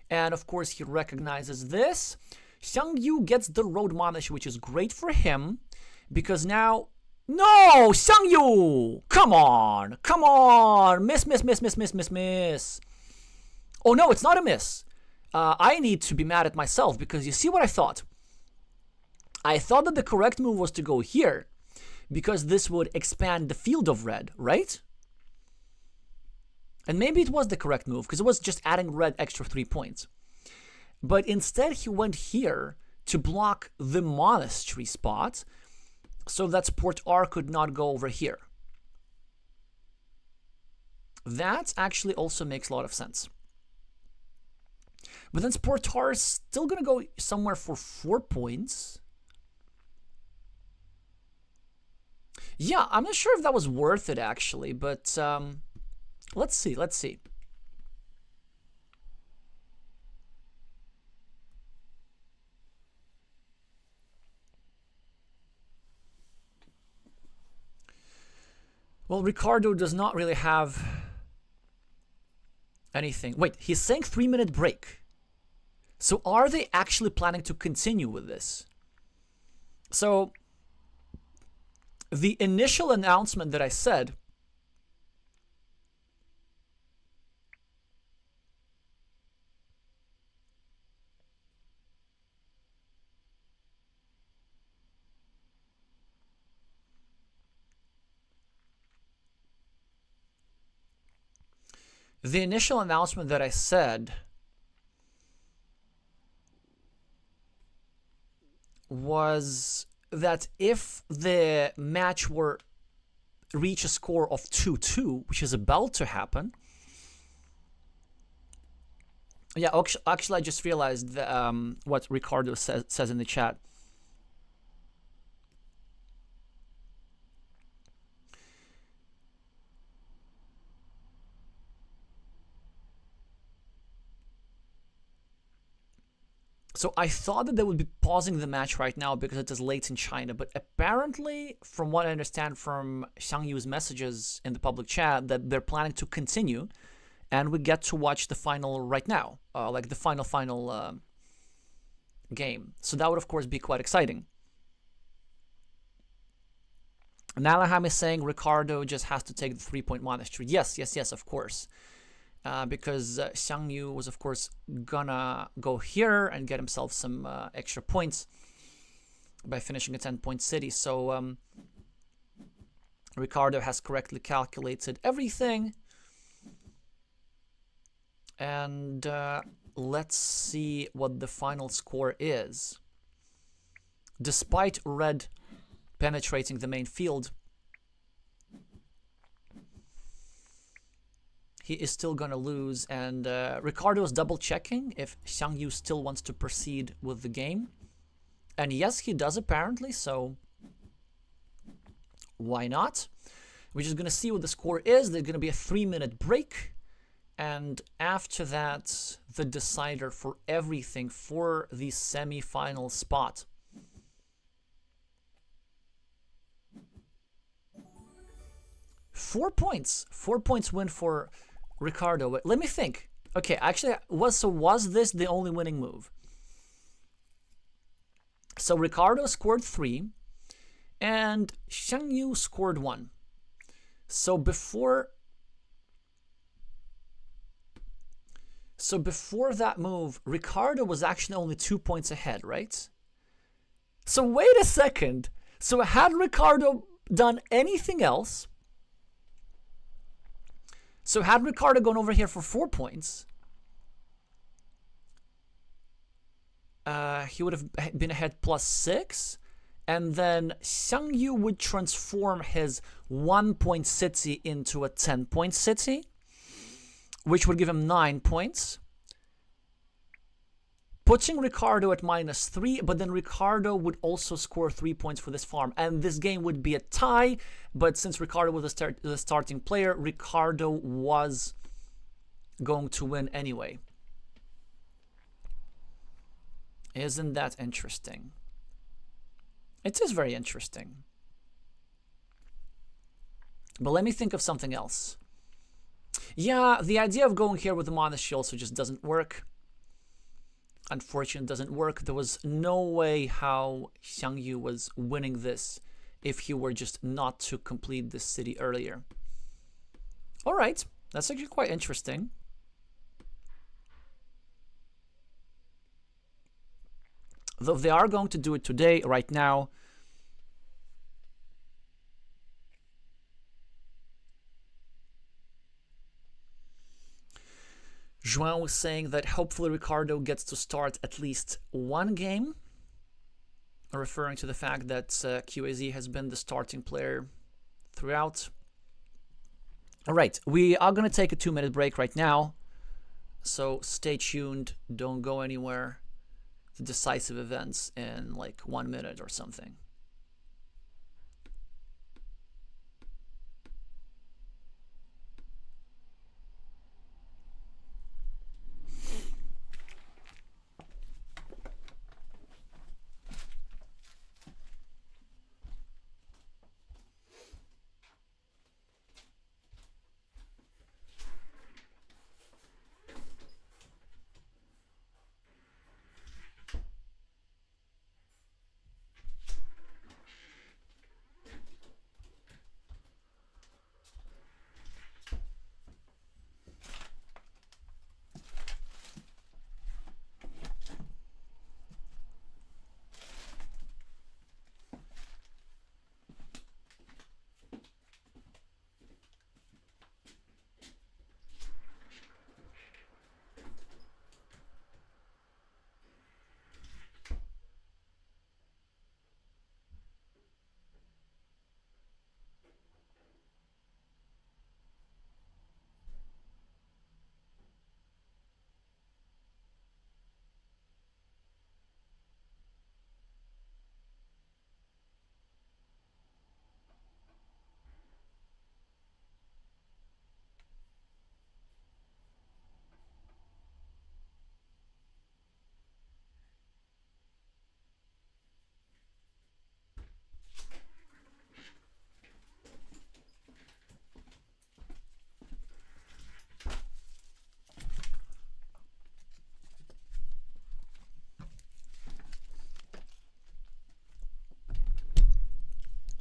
And of course, he recognizes this. Xiangyu gets the road monastery, which is great for him, because now... No! Xiangyu! Come on! Come on! Miss. Oh no, it's not a miss. I need to be mad at myself because you see what I thought? I thought that the correct move was to go here because this would expand the field of red, right? And maybe it was the correct move because it was just adding red extra 3 points. But instead he went here to block the monastery spot so that sportr could not go over here. That actually also makes a lot of sense. But then sportr is still going to go somewhere for 4 points. Yeah, I'm not sure if that was worth it actually, but let's see, let's see. Well, Ricardo does not really have anything. Wait, he's saying 3-minute break. So are they actually planning to continue with this? So the initial announcement that I said was that if the match were reach a score of 2-2, which is about to happen. Yeah, actually I just realized that, what Ricardo says in the chat. So I thought that they would be pausing the match right now because it is late in China, but apparently, from what I understand from Xiangyu's messages in the public chat, that they're planning to continue, and we get to watch the final right now, like the final game. So that would of course be quite exciting. Nalaham is saying Ricardo just has to take the 3-point monastery. Yes, of course. Because Xiangyu was, of course, gonna go here and get himself some extra points by finishing a 10-point city. So Ricardo has correctly calculated everything. And let's see what the final score is. Despite red penetrating the main field, he is still going to lose, and Ricardo is double-checking if Xiangyu still wants to proceed with the game. And yes, he does apparently, so why not? We're just going to see what the score is. There's going to be a 3-minute break, and after that, the decider for everything for the semi-final spot. Four points win for Ricardo. Let me think. Okay, actually, was this the only winning move? So Ricardo scored 3, and Xiangyu scored 1. So before that move, Ricardo was actually only 2 points ahead, right? So wait a second. So had Ricardo done anything else? So had Ricardo gone over here for 4 points, he would have been ahead +6, and then Xiangyu would transform his 1-point city into a 10-point city, which would give him 9 points, putting Ricardo at -3, but then Ricardo would also score 3 points for this farm, and this game would be a tie. But since Ricardo was the starting player, Ricardo was going to win anyway. Isn't that interesting? It is very interesting. But let me think of something else. Yeah, the idea of going here with the monastery also just doesn't work. Unfortunately, it doesn't work. There was no way how Xiangyu was winning this if he were just not to complete this city earlier. All right, that's actually quite interesting. Though they are going to do it today, right now. João was saying that hopefully Ricardo gets to start at least one game, referring to the fact that QAZ has been the starting player throughout. All right, we are going to take a 2-minute break right now, so stay tuned, don't go anywhere. The decisive events in like 1 minute or something.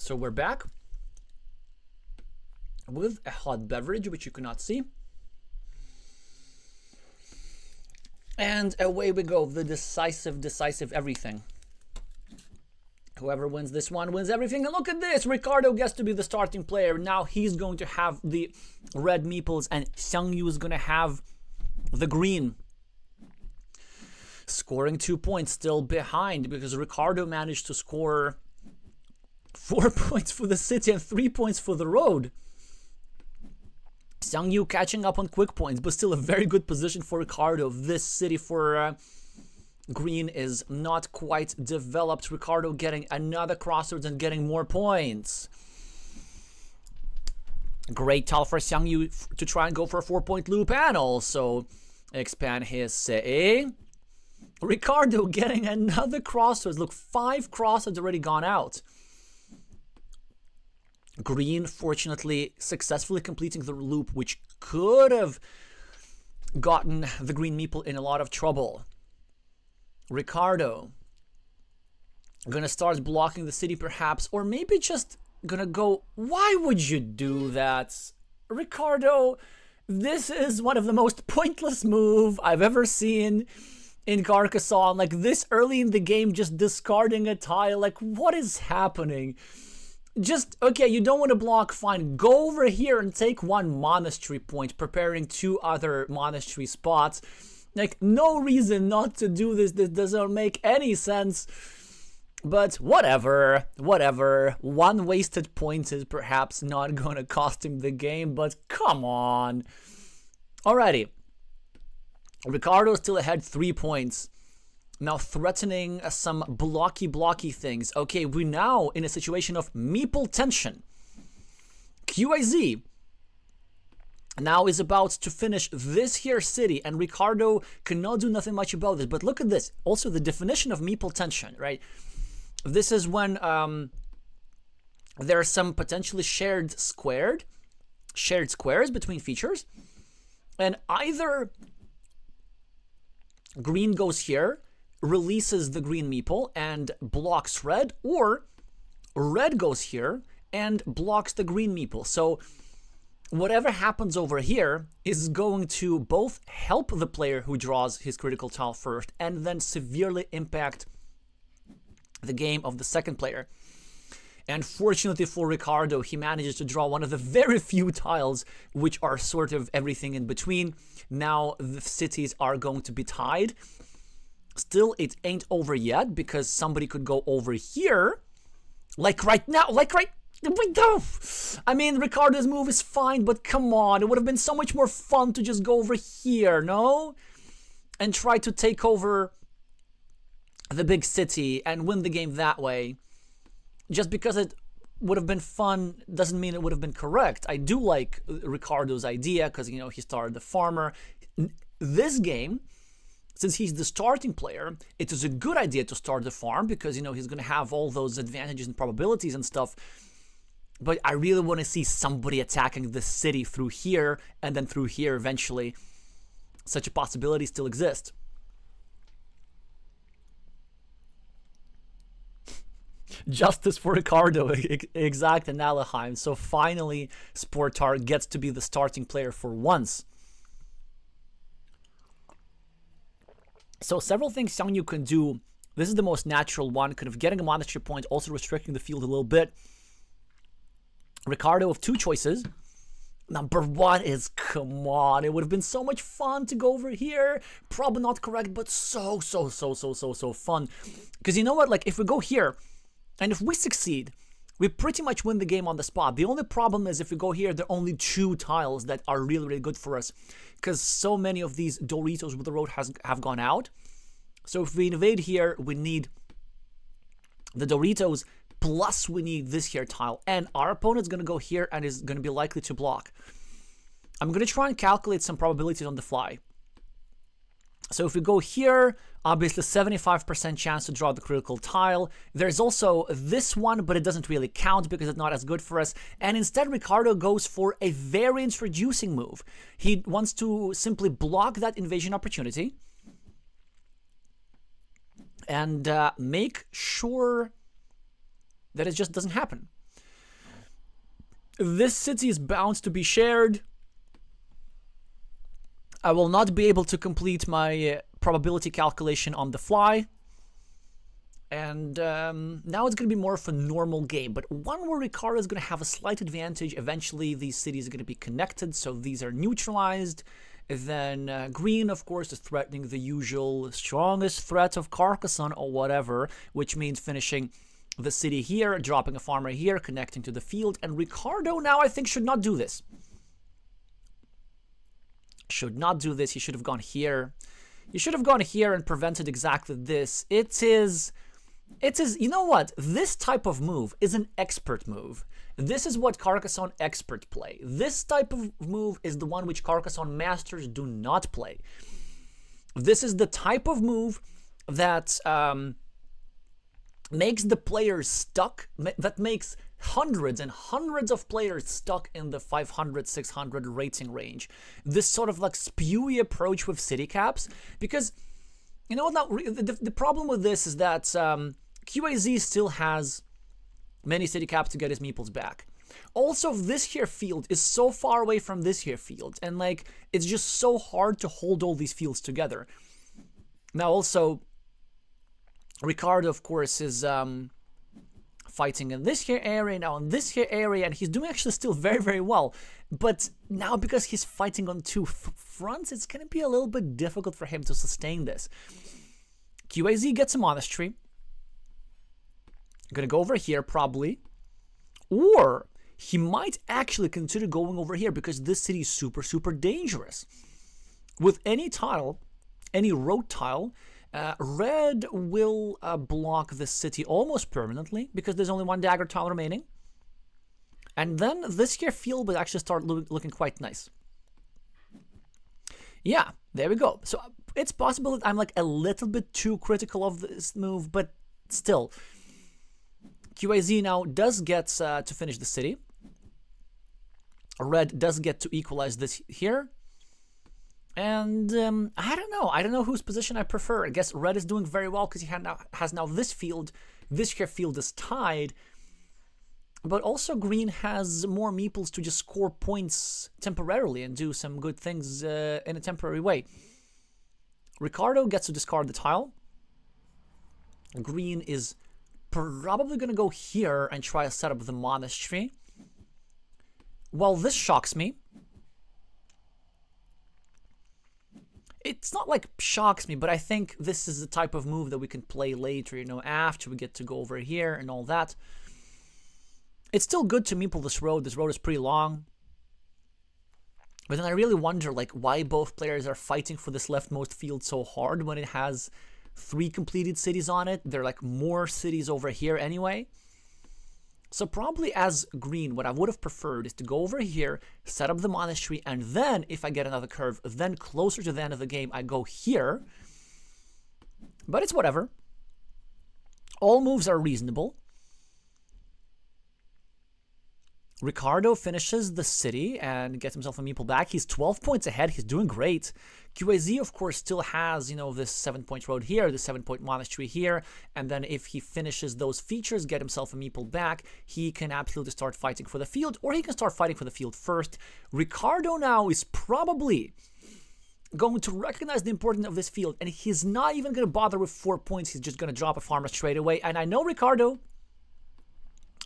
So we're back with a hot beverage, which you cannot see. And away we go, the decisive everything. Whoever wins this one wins everything. And look at this, Ricardo gets to be the starting player. Now he's going to have the red meeples and Xiangyu is going to have the green. Scoring 2 points, still behind because Ricardo managed to score 4 points for the city and 3 points for the road. Xiangyu catching up on quick points, but still a very good position for Ricardo. This city for green is not quite developed. Ricardo getting another crossroads and getting more points. Great tell for Xiangyu to try and go for a 4-point loop and also expand his city. Ricardo getting another crossroads. Look, 5 crossroads already gone out. Green, fortunately, successfully completing the loop, which could have gotten the green meeple in a lot of trouble. Ricardo gonna start blocking the city perhaps, or maybe just gonna go, why would you do that? Ricardo, this is one of the most pointless move I've ever seen in Carcassonne. Like this early in the game, just discarding a tile, like what is happening? Just, okay, you don't want to block, fine. Go over here and take 1 monastery point, preparing 2 other monastery spots. Like, no reason not to do this. This doesn't make any sense. But whatever. 1 wasted point is perhaps not going to cost him the game, but come on. Alrighty. Ricardo still ahead 3 points. Now threatening some blocky things. Okay, we're now in a situation of meeple tension. QAZ now is about to finish this here city, and Ricardo cannot do nothing much about this. But look at this. Also, the definition of meeple tension, right? This is when there are some potentially shared squares between features, and either green goes here, releases the green meeple and blocks red, or red goes here and blocks the green meeple. So whatever happens over here is going to both help the player who draws his critical tile first and then severely impact the game of the second player. And fortunately for Ricardo, he manages to draw one of the very few tiles which are sort of everything in between. Now the cities are going to be tied. Still, it ain't over yet because somebody could go over here. Like right now, I mean, Ricardo's move is fine, but come on. It would have been so much more fun to just go over here, no? And try to take over the big city and win the game that way. Just because it would have been fun doesn't mean it would have been correct. I do like Ricardo's idea because, you know, he started the farmer. This game, since he's the starting player, it is a good idea to start the farm because, you know, he's going to have all those advantages and probabilities and stuff. But I really want to see somebody attacking the city through here and then through here eventually. Such a possibility still exists. Justice for Ricardo, exact and Aleheim. So finally, sportr gets to be the starting player for once. So several things Xiangyu can do. This is the most natural one, kind of getting a monastery point, also restricting the field a little bit. Ricardo with two choices. Number one is, come on, it would have been so much fun to go over here. Probably not correct, but so fun. Because you know what, like if we go here, and if we succeed, we pretty much win the game on the spot. The only problem is if we go here, there are only two tiles that are really good for us. Because so many of these Doritos with the road have gone out. So if we invade here, we need the Doritos, plus we need this here tile. And our opponent's going to go here and is going to be likely to block. I'm going to try and calculate some probabilities on the fly. So if we go here, obviously 75% chance to draw the critical tile. There's also this one, but it doesn't really count because it's not as good for us. And instead, Ricardo goes for a variance reducing move. He wants to simply block that invasion opportunity and make sure that it just doesn't happen. This city is bound to be shared. I will not be able to complete my probability calculation on the fly. And now it's going to be more of a normal game. But one where Ricardo is going to have a slight advantage. Eventually, these cities are going to be connected, so these are neutralized. Then green, of course, is threatening the usual strongest threat of Carcassonne or whatever, which means finishing the city here, dropping a farmer here, connecting to the field. And Ricardo now, I think, should not do this. Should not do this. He should have gone here. He should have gone here and prevented exactly this. It is, you know what? This type of move is an expert move. This is what Carcassonne expert play. This type of move is the one which Carcassonne masters do not play. This is the type of move that makes the players stuck, that makes hundreds and hundreds of players stuck in the 500, 600 rating range. This sort of like spewy approach with city caps, because you know what? Now the problem with this is that QAZ still has many city caps to get his meeples back. Also, this here field is so far away from this here field, and like it's just so hard to hold all these fields together. Now, also, Ricardo, of course, is fighting in this here area, now in this here area, and he's doing actually still very well. But now because he's fighting on two fronts, it's going to be a little bit difficult for him to sustain this. QAZ gets a monastery. Going to go over here probably. Or he might actually consider going over here because this city is super dangerous. With any tile, any road tile, red will block the city almost permanently because there's only one dagger tile remaining. And then this here field will actually start looking quite nice. Yeah, there we go. So it's possible that I'm like a little bit too critical of this move, but still. QAZ now does get to finish the city. Red does get to equalize this here. And I don't know whose position I prefer. I guess red is doing very well because he has now this field. This here field is tied. But also green has more meeples to just score points temporarily and do some good things in a temporary way. Ricardo gets to discard the tile. Green is probably going to go here and try to set up the monastery. Well, this shocks me. It's not like shocks me, but I think this is the type of move that we can play later, you know, after we get to go over here and all that. It's still good to meeple this road. This road is pretty long. But then I really wonder, like, why both players are fighting for this leftmost field so hard when it has 3 completed cities on it. There are, like, more cities over here anyway. So probably as green, what I would have preferred is to go over here, set up the monastery, and then, if I get another curve, then closer to the end of the game, I go here. But it's whatever. All moves are reasonable. Ricardo finishes the city and gets himself a meeple back. He's 12 points ahead. He's doing great. QAZ, of course, still has, you know, this 7-point road here, the 7-point monastery here. And then if he finishes those features, get himself a meeple back, he can absolutely start fighting for the field, or he can start fighting for the field first. Ricardo now is probably going to recognize the importance of this field, and he's not even going to bother with 4 points. He's just going to drop a farmer straight away. And I know Ricardo,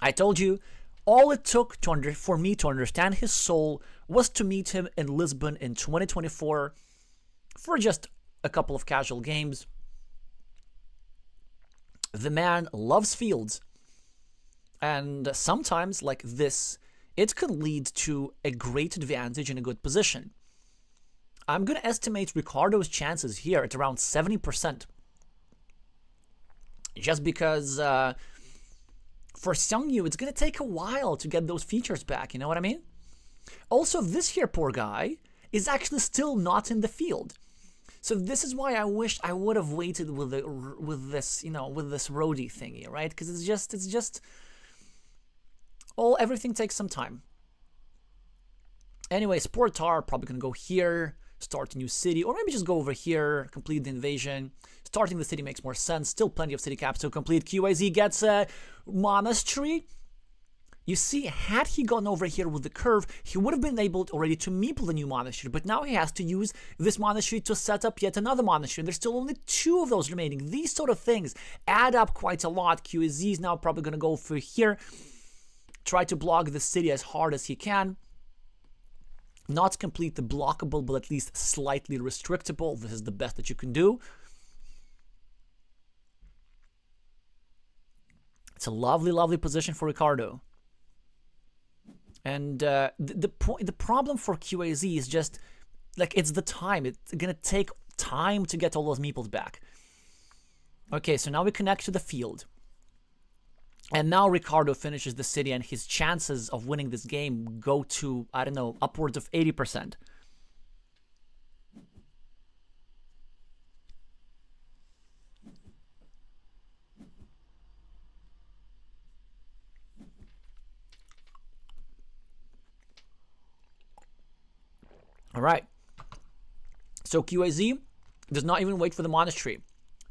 I told you, all it took for me to understand his soul was to meet him in Lisbon in 2024 for just a couple of casual games. The man loves fields. And sometimes, like this, it can lead to a great advantage in a good position. I'm going to estimate Ricardo's chances here at around 70%. Just because for Xiangyu, it's going to take a while to get those features back, you know what I mean? Also, this here poor guy is actually still not in the field. So this is why I wish I would have waited with this, you know, with this roadie thingy, right? Because it's just everything takes some time. Anyway, sportr probably going to go here, start a new city, or maybe just go over here, complete the invasion. Starting the city makes more sense. Still plenty of city caps to complete. QAZ gets a monastery. You see, had he gone over here with the curve, he would have been able already to meeple the new monastery, but now he has to use this monastery to set up yet another monastery. There's still only 2 of those remaining. These sort of things add up quite a lot. QAZ is now probably going to go for here, try to block the city as hard as he can. Not complete the blockable, but at least slightly restrictable. This is the best that you can do. It's a lovely, lovely position for Ricardo. And the problem for QAZ is just, like, it's the time. It's going to take time to get all those meeples back. Okay, so now we connect to the field. And now Ricardo finishes the city, and his chances of winning this game go to, I don't know, upwards of 80%. All right. So QAZ does not even wait for the monastery.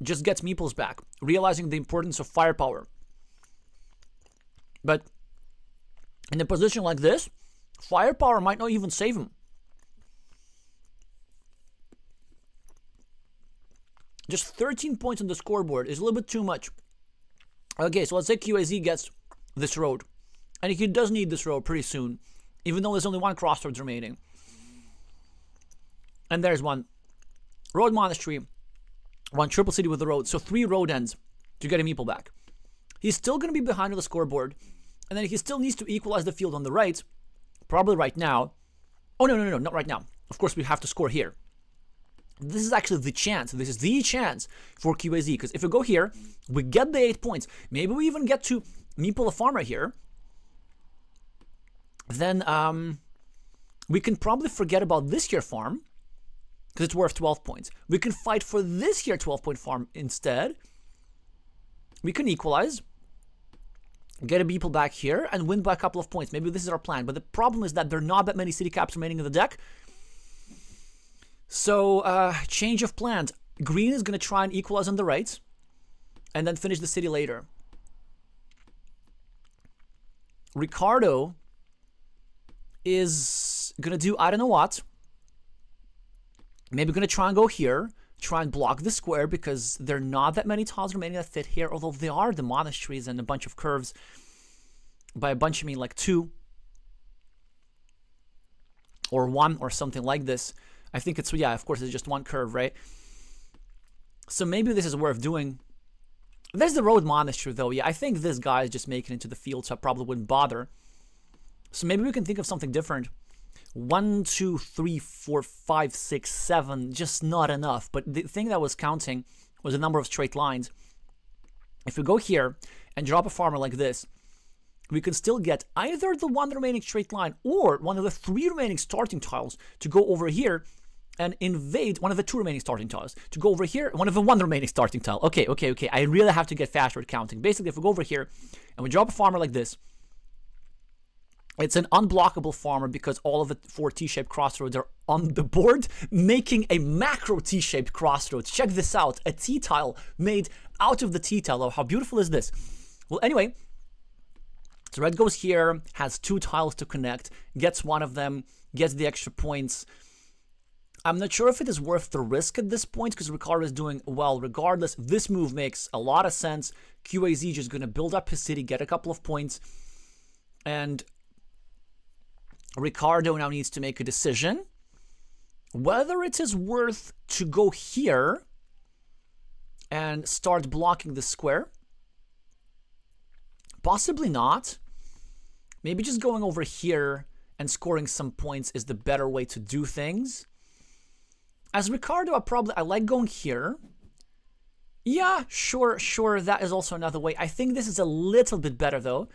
Just gets meeples back, realizing the importance of firepower. But in a position like this, firepower might not even save him. Just 13 points on the scoreboard is a little bit too much. Okay, so let's say QAZ gets this road. And he does need this road pretty soon, even though there's only 1 crossroads remaining. And there's 1 road monastery, 1 triple city with the road. So 3 road ends to get a meeple back. He's still going to be behind on the scoreboard. And then he still needs to equalize the field on the right. Probably right now. Oh, no, not right now. Of course, we have to score here. This is actually the chance. This is the chance for QAZ. Because if we go here, we get the 8 points. Maybe we even get to meeple a farmer here. Then we can probably forget about this here farm, because it's worth 12 points. We can fight for this here 12-point farm instead. We can equalize, get a meeple back here, and win by a couple of points. Maybe this is our plan. But the problem is that there are not that many city caps remaining in the deck. So, change of plans. Green is going to try and equalize on the right, and then finish the city later. Ricardo is going to do I don't know what. Maybe going to try and go here try and block the square because there are not that many tiles remaining that fit here, although there are the monasteries and a bunch of curves. By a bunch, I mean like 2 or 1 or something like this. I think it's, yeah, of course, it's just 1 curve, right? So maybe this is worth doing. There's the road monastery, though. Yeah, I think this guy is just making it into the field, so I probably wouldn't bother. So maybe we can think of something different. 1, 2, 3, 4, 5, 6, 7, just not enough. But the thing that was counting was the number of straight lines. If we go here and drop a farmer like this, we can still get either the 1 remaining straight line or one of the 3 remaining starting tiles to go over here and invade one of the 2 remaining starting tiles. To go over here, one of the 1 remaining starting tile. Okay. I really have to get faster at counting. Basically, if we go over here and we drop a farmer like this, it's an unblockable farmer because all of the 4 T-shaped crossroads are on the board, making a macro T-shaped crossroads. Check this out. A T-tile made out of the T-tile. Oh, how beautiful is this? Well, anyway, so red goes here, has 2 tiles to connect, gets one of them, gets the extra points. I'm not sure if it is worth the risk at this point because Ricardo is doing well regardless. This move makes a lot of sense. QAZ just going to build up his city, get a couple of points, and Ricardo now needs to make a decision whether it is worth to go here and start blocking the square. Possibly not. Maybe just going over here and scoring some points is the better way to do things. As Ricardo, I like going here. Yeah, sure, that is also another way. I think this is a little bit better, though.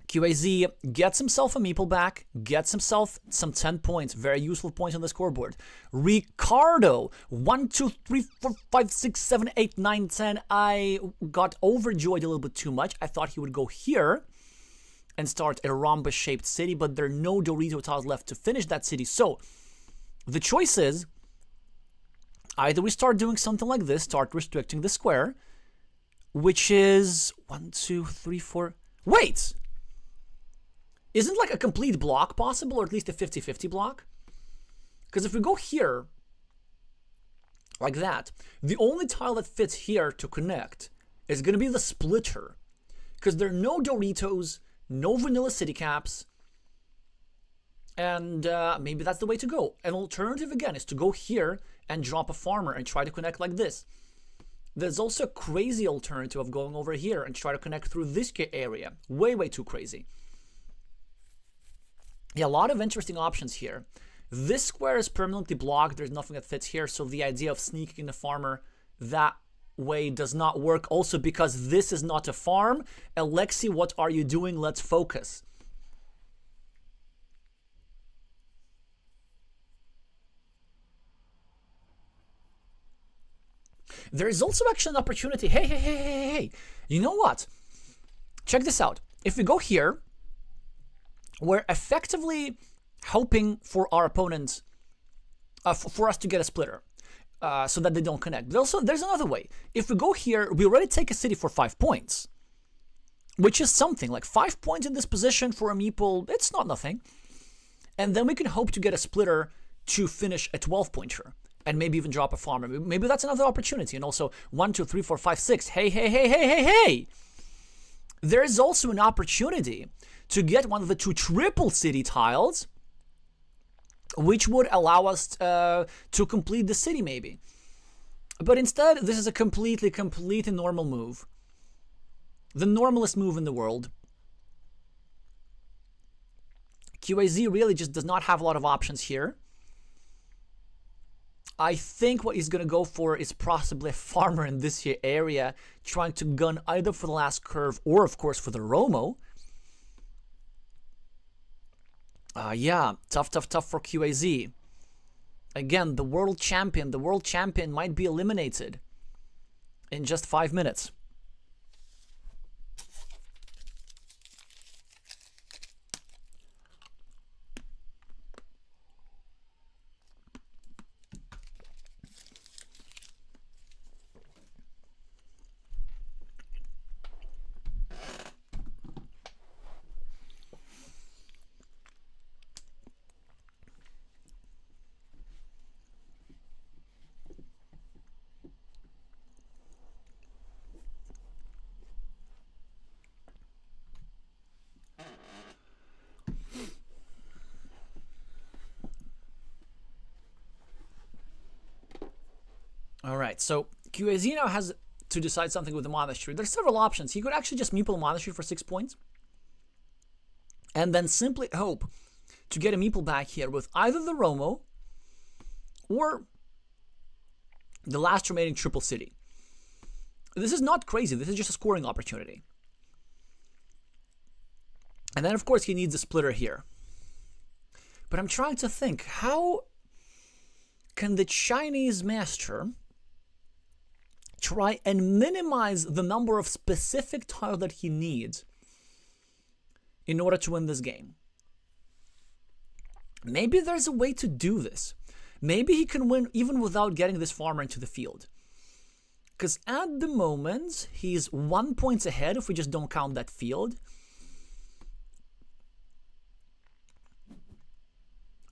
QAZ gets himself a meeple back, gets himself some 10 points, very useful points on the scoreboard. Ricardo, 1, 2, 3, 4, 5, 6, 7, 8, 9, 10. I got overjoyed a little bit too much. I thought he would go here and start a rhombus-shaped city, but there are no Dorito tiles left to finish that city. So the choice is either we start doing something like this, start restricting the square, which is 1, 2, 3, 4. Wait! Isn't like a complete block possible, or at least a 50-50 block? Because if we go here, like that, the only tile that fits here to connect is going to be the splitter. Because there are no Doritos, no vanilla city caps, and maybe that's the way to go. An alternative, again, is to go here and drop a farmer and try to connect like this. There's also a crazy alternative of going over here and try to connect through this area. Way too crazy. Yeah, a lot of interesting options here. This square is permanently blocked. There's nothing that fits here. So the idea of sneaking the farmer that way does not work. Also because this is not a farm. Alexey, what are you doing? Let's focus. There is also actually an opportunity. Hey. You know what? Check this out. If we go here, we're effectively hoping for our opponents, for us to get a splitter, so that they don't connect. There's another way. If we go here, we already take a city for 5 points, which is something. Like 5 points in this position for a meeple, it's not nothing. And then we can hope to get a splitter to finish a 12-pointer, and maybe even drop a farmer. Maybe that's another opportunity. And also 1, 2, 3, 4, 5, 6. Hey. There is also an opportunity to get one of the 2 triple city tiles, which would allow us to complete the city maybe. But instead, this is a completely normal move. The normalest move in the world. QAZ really just does not have a lot of options here. I think what he's going to go for is possibly a farmer in this here area, trying to gun either for the last curve or, of course, for the Romo. Yeah, tough for QAZ. Again, the world champion might be eliminated in just 5 minutes. right, so QAZ now has to decide something with the monastery. There's several options. He could actually just meeple a monastery for 6 points and then simply hope to get a meeple back here with either the Romo or the last remaining triple city. This is not crazy. This is just a scoring opportunity. And then, of course, he needs a splitter here. But I'm trying to think, how can the Chinese master try and minimize the number of specific tiles that he needs in order to win this game? Maybe there's a way to do this. Maybe he can win even without getting this farmer into the field. Because at the moment, he's 1 point ahead if we just don't count that field.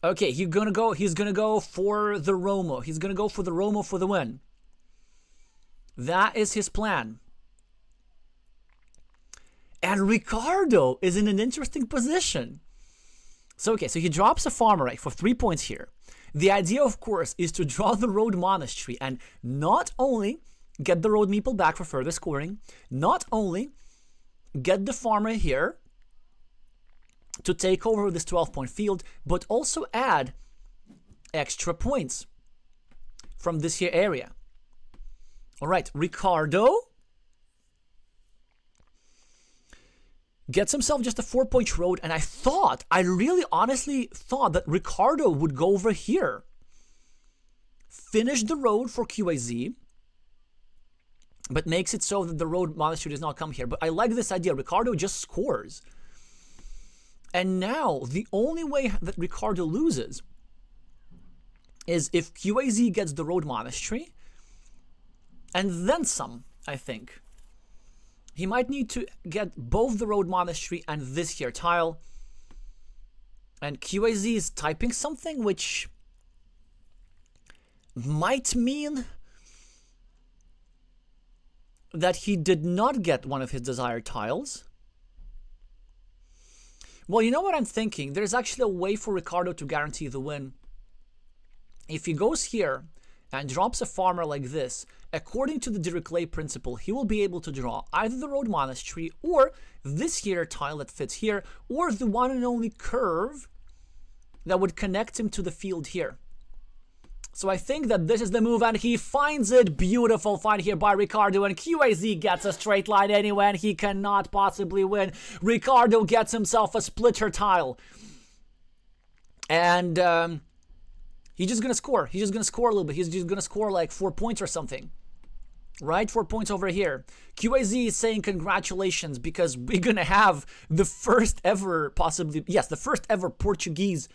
Okay, he's gonna go for the Romo. He's gonna go for the Romo for the win. That is his plan. And Ricardo is in an interesting position. So okay, so he drops a farmer right for 3 points here. The idea, of course, is to draw the road monastery and not only get the road meeple back for further scoring, not only get the farmer here to take over this 12-point field, but also add extra points from this here area. All right, Ricardo gets himself just a 4-point road, and I really honestly thought that Ricardo would go over here, finish the road for QAZ, but makes it so that the road monastery does not come here. But I like this idea. Ricardo just scores. And now, the only way that Ricardo loses is if QAZ gets the road monastery, and then some, I think. He might need to get both the road monastery and this here tile. And QAZ is typing something which might mean that he did not get one of his desired tiles. Well, you know what I'm thinking? There's actually a way for Ricardo to guarantee the win. If he goes here and drops a farmer like this, according to the Dirichlet principle, he will be able to draw either the road monastery or this here tile that fits here, or the one and only curve that would connect him to the field here. So I think that this is the move, and he finds it. Beautiful fight here by Ricardo, and QAZ gets a straight line anyway, and he cannot possibly win. Ricardo gets himself a splitter tile. And he's just going to score. He's just going to score a little bit. He's just going to score like 4 points or something. Right? 4 points over here. QAZ is saying congratulations because we're going to have the first ever, possibly, yes, the first ever Portuguese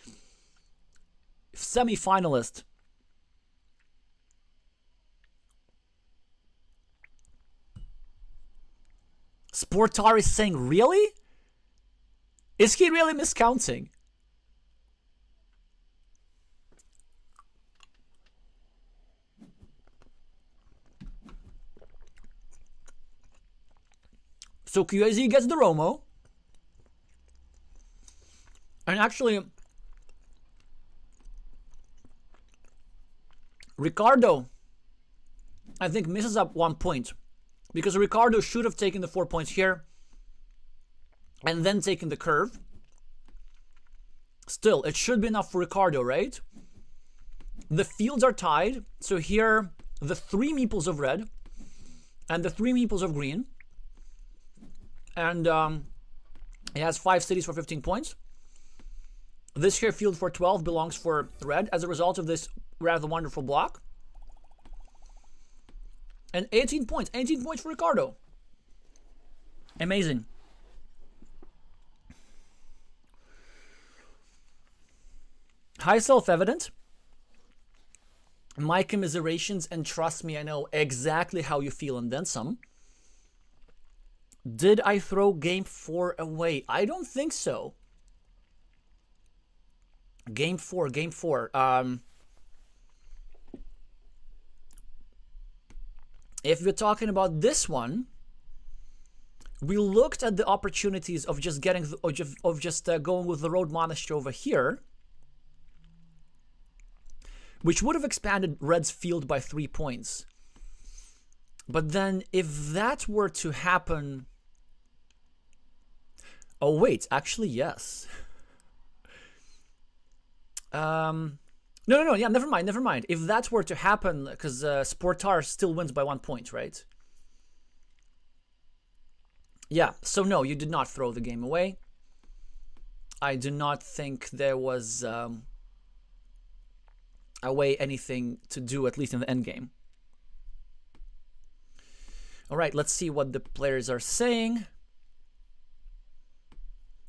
semi-finalist. Sportr is saying, really? Is he really miscounting? So QAZ gets the Romo. And actually, Ricardo, I think, misses up 1 point. Because Ricardo should have taken the 4 points here and then taken the curve. Still, it should be enough for Ricardo, right? The fields are tied. So here, the 3 meeples of red and the 3 meeples of green. And he has 5 cities for 15 points. This here field for 12 belongs for red as a result of this rather wonderful block. And 18 points. 18 points for Ricardo. Amazing. High self-evident. My commiserations, and trust me, I know exactly how you feel and then some. Did I throw game 4 away? I don't think so. Game 4. If we're talking about this one, we looked at the opportunities of just getting going with the road monastery over here, which would have expanded red's field by 3 points. But then if that were to happen... Oh, wait, actually, yes. No, yeah, never mind. If that were to happen, because sportr still wins by 1 point, right? Yeah, so no, you did not throw the game away. I do not think there was a way anything to do, at least in the end game. All right, let's see what the players are saying.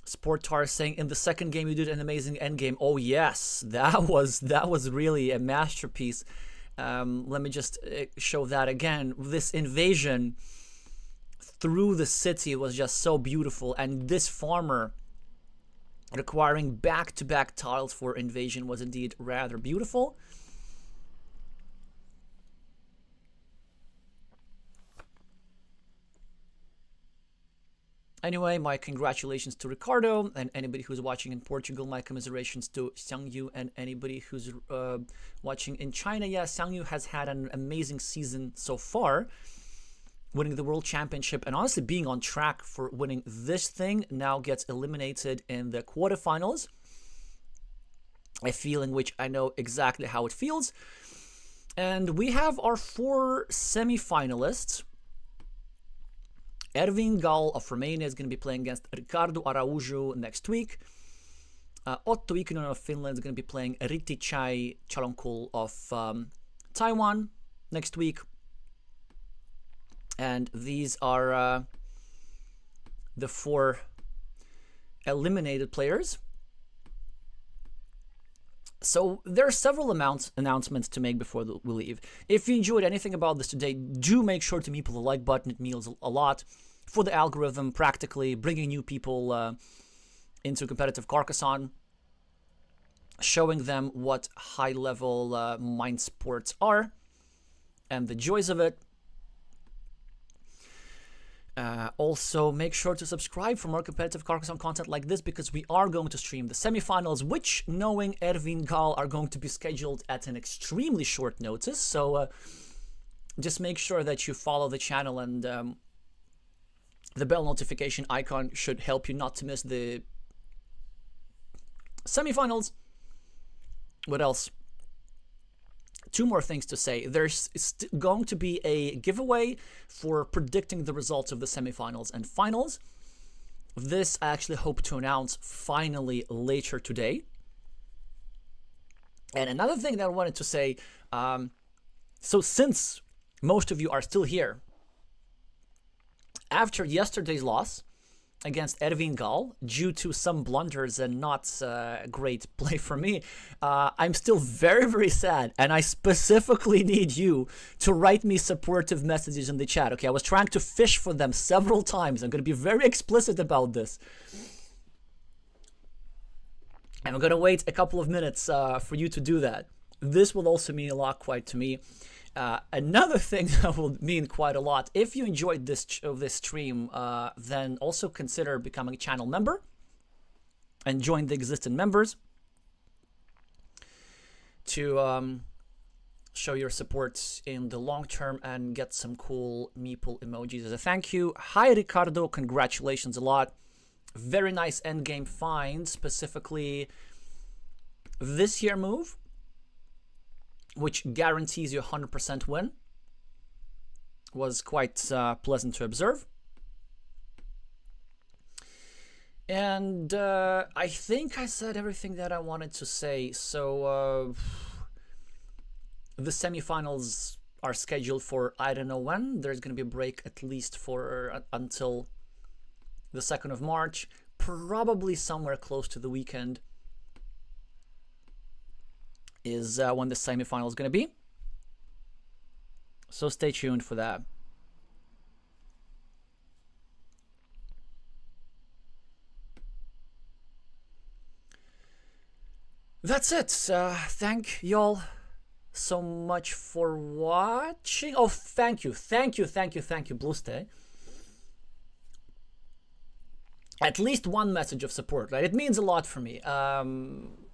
sportr saying, in the second game you did an amazing end game. Oh yes, that was really a masterpiece. Let me just show that again. This invasion through the city was just so beautiful, and this farmer requiring back-to-back tiles for invasion was indeed rather beautiful. Anyway, my congratulations to Ricardo, and anybody who's watching in Portugal, my commiserations to Xiangyu, and anybody who's watching in China. Yeah, Xiangyu has had an amazing season so far, winning the World Championship, and honestly being on track for winning this thing. Now gets eliminated in the quarterfinals, a feeling which I know exactly how it feels. And we have our 4 semi-finalists. Ervin Gal of Romania is going to be playing against Ricardo Araujo next week. Otto Ikonen of Finland is going to be playing Ritichai Chalonkul of Taiwan next week. And these are the 4 eliminated players. So there are several announcements to make before we leave. If you enjoyed anything about this today, do make sure to meeple the like button. It means a lot for the algorithm, practically bringing new people into competitive Carcassonne, showing them what high-level mind sports are and the joys of it. Also, make sure to subscribe for more competitive Carcassonne content like this, because we are going to stream the semifinals, which, knowing Ervin Gal, are going to be scheduled at an extremely short notice. So just make sure that you follow the channel, and the bell notification icon should help you not to miss the semifinals. What else? 2 more things to say. There's going to be a giveaway for predicting the results of the semifinals and finals. This I actually hope to announce finally later today. And another thing that I wanted to say, so since most of you are still here, after yesterday's loss against Ervin Gal, due to some blunders and not great play for me, I'm still very, very sad, and I specifically need you to write me supportive messages in the chat. Okay, I was trying to fish for them several times. I'm going to be very explicit about this. And I'm going to wait a couple of minutes for you to do that. This will also mean a lot quite to me. Another thing that will mean quite a lot, if you enjoyed this stream, then also consider becoming a channel member and join the existing members to show your support in the long term and get some cool meeple emojis as a thank you. Hi Ricardo, congratulations a lot. Very nice endgame find, specifically this here move, which guarantees you 100% win. Was quite pleasant to observe. And I think I said everything that I wanted to say. So the semifinals are scheduled for I don't know when. There's going to be a break at least for until the 2nd of March. Probably somewhere close to the weekend is when the semifinal is going to be. So stay tuned for that. That's it. Thank y'all so much for watching. Oh, thank you, Bluestay. At least one message of support, right? It means a lot for me.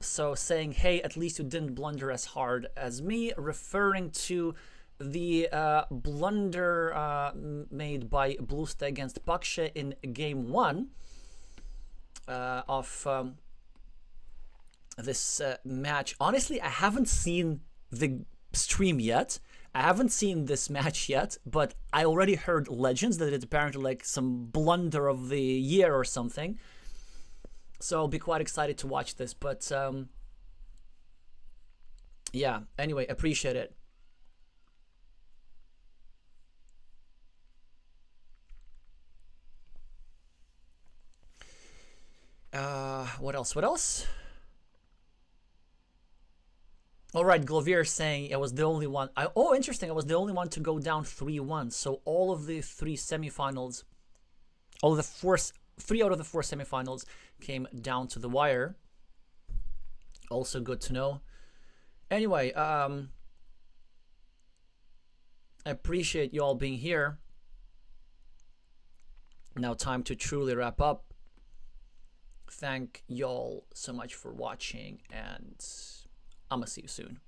So saying, hey, at least you didn't blunder as hard as me, referring to the blunder made by Blusta against Bakshe in game 1 of this match. Honestly, I haven't seen the stream yet. I haven't seen this match yet, but I already heard legends that it's apparently like some blunder of the year or something. So I'll be quite excited to watch this. But yeah, anyway, appreciate it. What else? What else? All right, Glovier saying I was the only one. Oh, interesting. I was the only one to go down 3-1. So all of the 3 semifinals, all of the 3 out of the 4 semifinals came down to the wire. Also good to know. Anyway, I appreciate you all being here. Now time to truly wrap up. Thank y'all so much for watching, and I'ma see you soon.